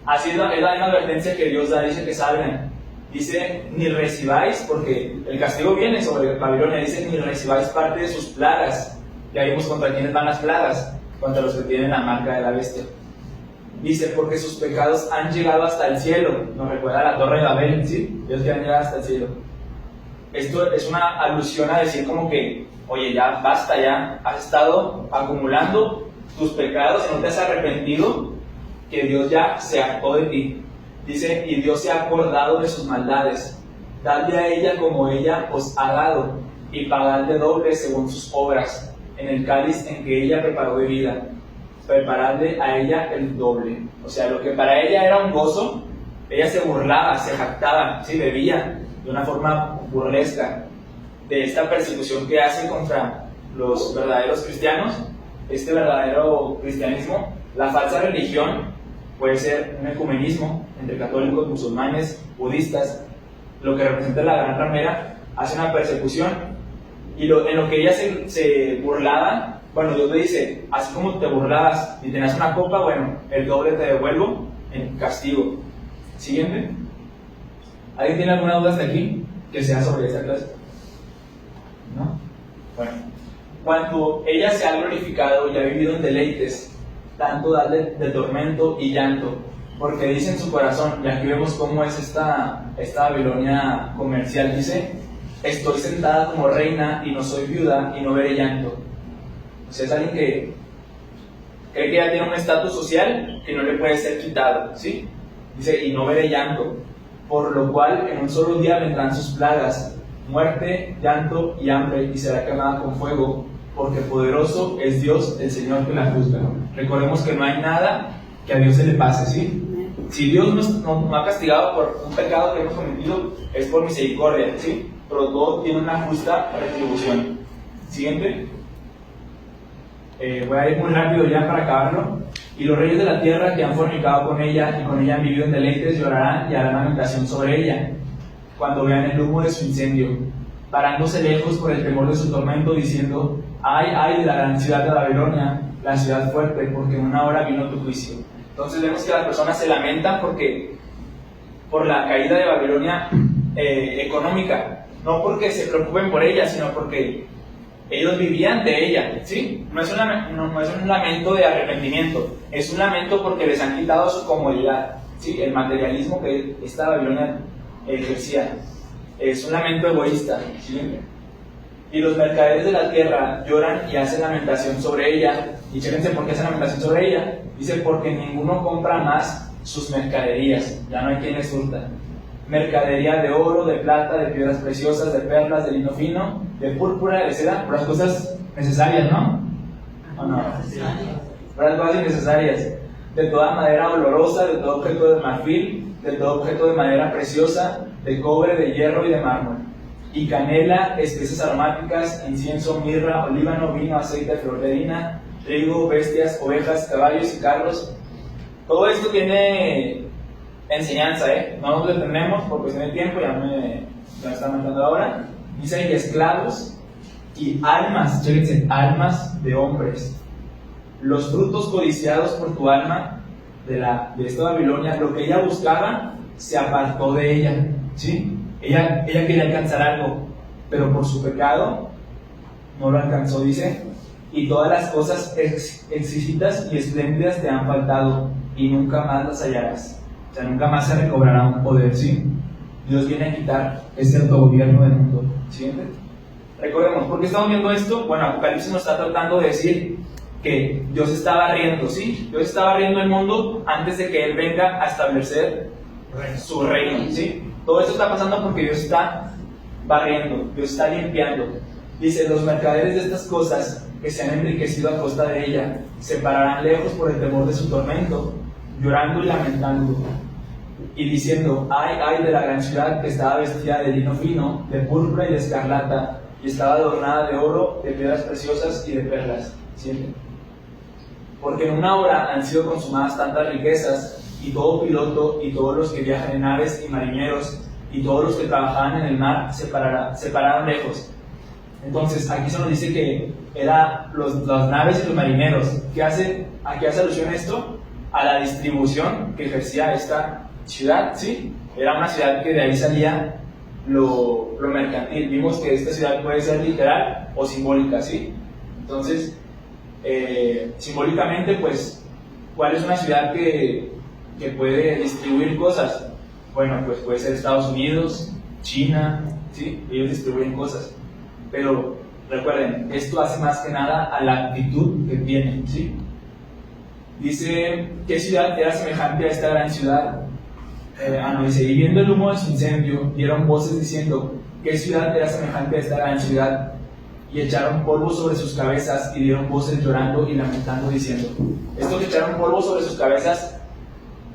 así es la misma advertencia que Dios da, dice que salgan. Dice, ni recibáis, porque el castigo viene sobre Babilonia, dice, ni recibáis parte de sus plagas. Ya vimos contra quiénes van las plagas, contra los que tienen la marca de la bestia. Dice, porque sus pecados han llegado hasta el cielo. Nos recuerda a la torre de Babel, ¿sí? Dios que han llegado hasta el cielo. Esto es una alusión a decir como que, oye, ya basta, ya has estado acumulando tus pecados y no te has arrepentido, que Dios ya se hartó de ti. Dice, y Dios se ha acordado de sus maldades. Dadle a ella como ella os ha dado, y pagadle doble según sus obras, en el cáliz en que ella preparó bebida. Prepararle a ella el doble. O sea, lo que para ella era un gozo, ella se burlaba, se jactaba, ¿sí? Bebía de una forma burlesca de esta persecución que hace contra los verdaderos cristianos, este verdadero cristianismo. La falsa religión puede ser un ecumenismo entre católicos, musulmanes, budistas. Lo que representa la gran ramera hace una persecución, y en lo que ella se burlaba, bueno, Dios le dice, así como te burlabas y tenías una copa, bueno, el doble te devuelvo en castigo. Siguiente. ¿Alguien tiene alguna duda hasta aquí que sea sobre esta clase? ¿No? Bueno, cuando ella se ha glorificado y ha vivido en deleites, tanto darle de tormento y llanto, porque dice en su corazón, y aquí vemos cómo es esta Babilonia comercial, dice, estoy sentada como reina y no soy viuda y no veré llanto. O sea, es alguien que cree que ya tiene un estatus social que no le puede ser quitado, ¿sí? Dice, y no veré llanto, por lo cual en un solo día vendrán sus plagas, muerte, llanto y hambre, y será quemada con fuego, porque poderoso es Dios, el Señor que la juzga. Recordemos que no hay nada que a Dios se le pase, ¿sí? Si Dios nos ha castigado por un pecado que hemos cometido, es por misericordia, ¿sí? Pero todo tiene una justa retribución. Siguiente. Voy a ir muy rápido ya para acabarlo. Y los reyes de la tierra que han fornicado con ella y con ella han vivido en deleites llorarán y harán lamentación sobre ella cuando vean el humo de su incendio, parándose lejos por el temor de su tormento, diciendo: ay, ay de la gran ciudad de Babilonia, la ciudad fuerte, porque en una hora vino tu juicio. Entonces vemos que las personas se lamentan por la caída de Babilonia económica, no porque se preocupen por ella, sino porque ellos vivían de ella, ¿sí? No es un lamento de arrepentimiento, es un lamento porque les han quitado su comodidad, ¿sí? El materialismo que esta Babilonia ejercía. Es un lamento egoísta, ¿sí? Y los mercaderes de la tierra lloran y hacen lamentación sobre ella. Y chéquense por qué hacen lamentación sobre ella. Dice: porque ninguno compra más sus mercaderías, ya no hay quien les hurta. Mercadería de oro, de plata, de piedras preciosas, de perlas, de lino fino, de púrpura, de seda, puras cosas necesarias, ¿no? ¿O no? Puras cosas innecesarias. De toda madera olorosa, de todo objeto de marfil, de todo objeto de madera preciosa, de cobre, de hierro y de mármol. Y canela, especias aromáticas, incienso, mirra, olíbano, vino, aceite, flor de harina, trigo, bestias, ovejas, caballos y carros. Todo esto tiene enseñanza, no nos detenemos por cuestión de tiempo, ya me está matando ahora. Dice: y esclavos y almas, chéquense, almas de hombres. Los frutos codiciados por tu alma de esta Babilonia, lo que ella buscaba, se apartó de ella, ¿sí? Ella quería alcanzar algo, pero por su pecado no lo alcanzó, dice: y todas las cosas exquisitas y espléndidas te han faltado, y nunca más las hallarás. O sea, nunca más se recobrará un poder, ¿sí? Dios viene a quitar este autogobierno del mundo. ¿Siguiente? Recordemos, ¿por qué estamos viendo esto? Bueno, Apocalipsis nos está tratando de decir que Dios está barriendo, ¿sí? Dios está barriendo el mundo antes de que Él venga a establecer su reino, ¿sí? Todo esto está pasando porque Dios está barriendo, Dios está limpiando. Dice: los mercaderes de estas cosas que se han enriquecido a costa de ella se pararán lejos por el temor de su tormento, llorando y lamentando, y diciendo: ay, ay de la gran ciudad que estaba vestida de lino fino, de púrpura y de escarlata, y estaba adornada de oro, de piedras preciosas y de perlas. ¿Sí? Porque en una hora han sido consumadas tantas riquezas, y todo piloto, y todos los que viajan en naves y marineros, y todos los que trabajaban en el mar se pararon lejos. Entonces aquí se nos dice que eran las naves y los marineros. ¿A qué hace alusión esto? A la distribución que ejercía esta ciudad, ¿sí? Era una ciudad que de ahí salía lo mercantil. Vimos que esta ciudad puede ser literal o simbólica, ¿sí? Entonces, simbólicamente, pues, ¿cuál es una ciudad que puede distribuir cosas? Bueno, pues puede ser Estados Unidos, China, ¿sí? Ellos distribuyen cosas. Pero recuerden, esto hace más que nada a la actitud que tienen, ¿sí? Dice: ¿qué ciudad era semejante a esta gran ciudad? Dice: y viendo el humo de su incendio, dieron voces diciendo: ¿qué ciudad era semejante a esta gran ciudad? Y echaron polvo sobre sus cabezas y dieron voces llorando y lamentando diciendo. Esto que echaron polvo sobre sus cabezas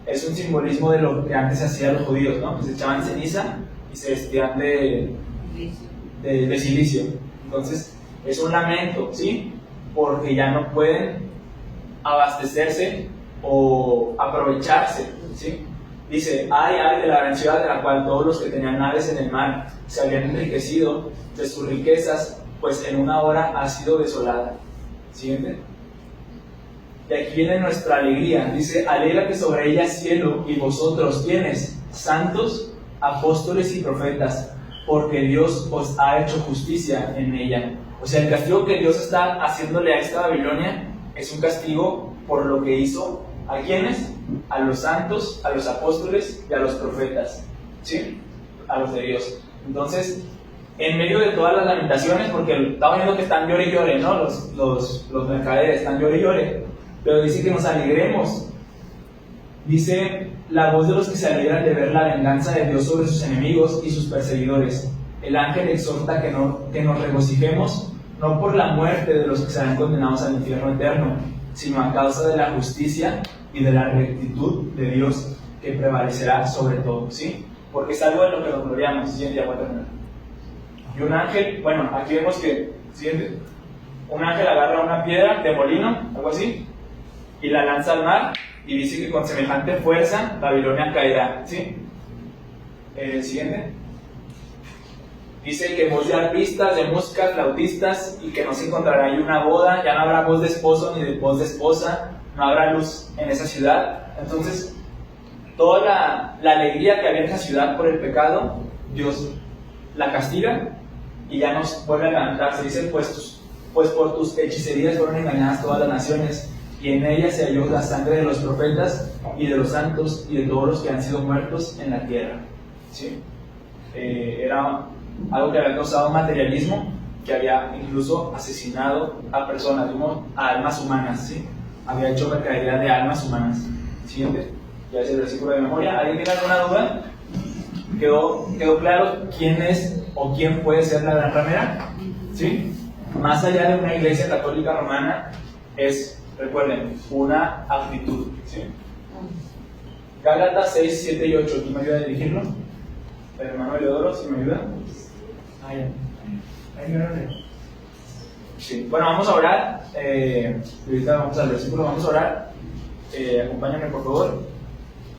es un simbolismo de lo que antes hacían los judíos, ¿no? Que se echaban ceniza y se vestían de silicio. Entonces es un lamento, ¿sí? Porque ya no pueden abastecerse o aprovecharse, ¿sí? Dice: ay, ay de la gran ciudad de la cual todos los que tenían naves en el mar se habían enriquecido de sus riquezas, pues en una hora ha sido desolada. ¿Siguiente? Y aquí viene nuestra alegría. Dice: alégrate sobre ella, cielo, y vosotros, ¿quiénes? Santos, apóstoles y profetas, porque Dios os ha hecho justicia en ella. O sea, el castigo que Dios está haciéndole a esta Babilonia es un castigo por lo que hizo ¿a quiénes? A los santos, a los apóstoles y a los profetas, ¿sí? A los de Dios. Entonces, en medio de todas las lamentaciones, porque estamos viendo que están llore y llore, ¿no? Los mercaderes están llore y llore, pero dice que nos alegremos. Dice: la voz de los que se alegran de ver la venganza de Dios sobre sus enemigos y sus perseguidores. El ángel exhorta que nos regocijemos, no por la muerte de los que serán condenados al infierno eterno, sino a causa de la justicia y de la rectitud de Dios, que prevalecerá sobre todo, ¿sí? Porque es algo en lo que nos gloriamos. Siguiente, ya voy a terminar. Y un ángel, bueno, aquí vemos que, siguiente, un ángel agarra una piedra de molino, algo así, y la lanza al mar, y dice que con semejante fuerza Babilonia caerá, ¿sí? Siguiente. Dice que voz de arpistas, de música, flautistas, y que no se encontrará ahí una boda, ya no habrá voz de esposo ni de voz de esposa, no habrá luz en esa ciudad. Entonces, toda la alegría que había en esa ciudad por el pecado, Dios la castiga y ya nos vuelve a levantar. Se dice, pues por tus hechicerías fueron engañadas todas las naciones, y en ellas se halló la sangre de los profetas y de los santos y de todos los que han sido muertos en la tierra. ¿Sí? Era algo que había causado materialismo, que había incluso asesinado a personas, a almas humanas, ¿sí? Había hecho mercadería de almas humanas. Siguiente, ya es el versículo de memoria. ¿Alguien tiene alguna duda? ¿Quedó claro quién es o quién puede ser la gran ramera? ¿Sí? Más allá de una iglesia católica romana, es, recuerden, una actitud. ¿Sí? Gálatas 6, 7 y 8. ¿Quién me ayuda a dirigirlo? El hermano Eleodoro, ¿sí me ayuda? Sí. Bueno, vamos a orar. Ahorita vamos al versículo, vamos a orar. Acompáñame, por favor.